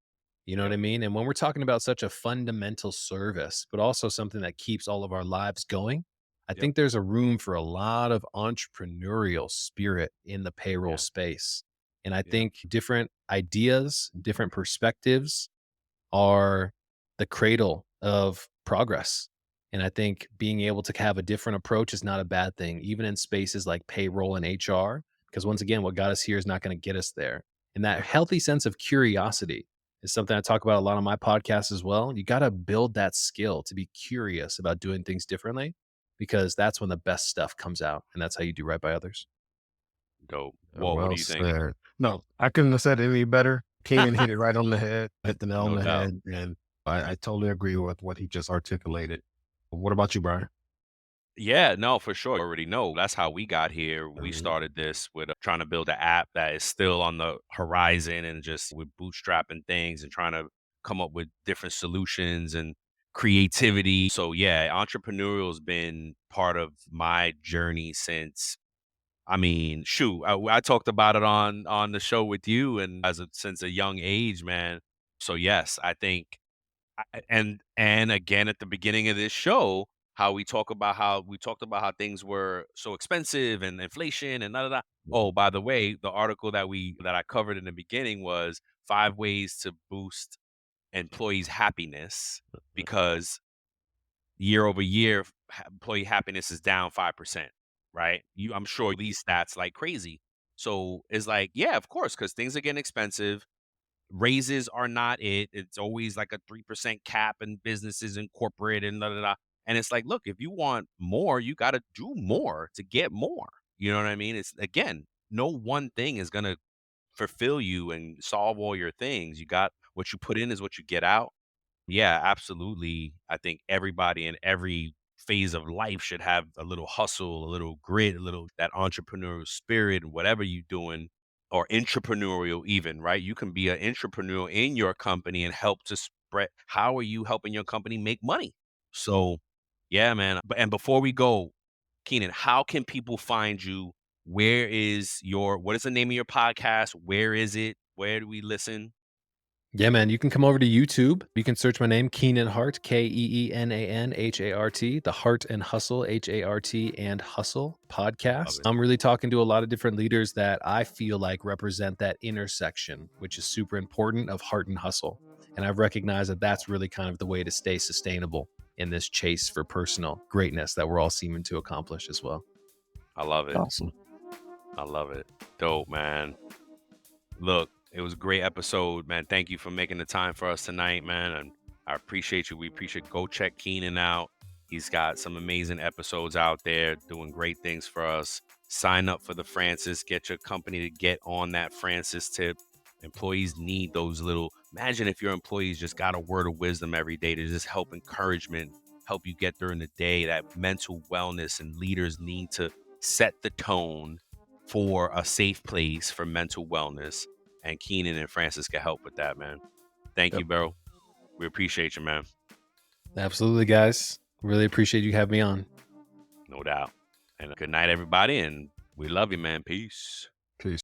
You know what Yep, I mean? And when we're talking about such a fundamental service, but also something that keeps all of our lives going, I yep, think there's a room for a lot of entrepreneurial spirit in the payroll yeah, space. And I yeah, think different ideas, different perspectives are the cradle of progress. And I think being able to have a different approach is not a bad thing, even in spaces like payroll and HR, because once again, what got us here is not going to get us there. And that yep. healthy sense of curiosity is something I talk about a lot on my podcast as well. You got to build that skill to be curious about doing things differently because that's when the best stuff comes out. And that's how you do right by others. Dope. Walt, what Well do you think? said. No, I couldn't have said it any better. Keenan hit it right on the head, hit the nail on No the doubt. head, and I totally agree with what he just articulated. What about you, Brian? Yeah, no, for sure. Already know that's how we got here. We Mhm. started this with trying to build an app that is still on the horizon and just with bootstrapping things and trying to come up with different solutions and creativity. So yeah, entrepreneurial has been part of my journey since I mean, shoot, I talked about it on the show with you, and since a young age, man. So yes, I think, and again at the beginning of this show, how we talked about how things were so expensive and inflation and da da da. Oh, by the way, the article that I covered in the beginning was 5 ways to boost employees' happiness, because year over year, employee happiness is down 5%, right? I'm sure these stats like crazy. So it's like, yeah, of course, because things are getting expensive. Raises are not it. It's always like a 3% cap in businesses and corporate and da da da. And it's like, look, if you want more, you got to do more to get more. You know what I mean? It's, again, no one thing is gonna fulfill you and solve all your things. You got what you put in is what you get out. Yeah, absolutely. I think everybody in every phase of life should have a little hustle, a little grit, a little that entrepreneurial spirit, and whatever you're doing, or entrepreneurial even, right? You can be an entrepreneur in your company and help to spread. How are you helping your company make money? So, yeah, man. And before we go, Keenan, how can people find you? What is the name of your podcast? Where is it? Where do we listen? Yeah, man, you can come over to YouTube. You can search my name, Keenan Hart, KEENANHART, the Heart and Hustle, HART and Hustle podcast. I'm really talking to a lot of different leaders that I feel like represent that intersection, which is super important, of heart and hustle. And I've recognized that that's really kind of the way to stay sustainable in this chase for personal greatness that we're all seeming to accomplish as well. I love it. Awesome. I love it. Dope, man. Look, it was a great episode, man. Thank you for making the time for us tonight, man. And I appreciate you. Go check Keenan out. He's got some amazing episodes out there doing great things for us. Sign up for the Francis. Get your company to get on that Francis tip. Employees need those imagine if your employees just got a word of wisdom every day to just help you get during the day. That mental wellness, and leaders need to set the tone for a safe place for mental wellness. And Keenan and Francis can help with that, man. Thank you, bro. We appreciate you, man. Absolutely, guys. Really appreciate you having me on. No doubt. And good night, everybody. And we love you, man. Peace. Peace.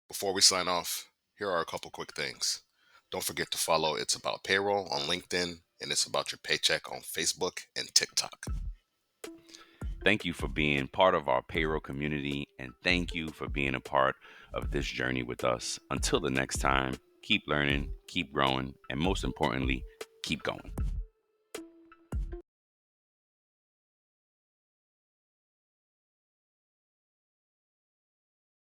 Before we sign off, here are a couple quick things. Don't forget to follow It's About Payroll on LinkedIn, and It's About Your Paycheck on Facebook and TikTok. Thank you for being part of our payroll community, and thank you for being a part of this journey with us. Until the next time, keep learning, keep growing, and most importantly, keep going.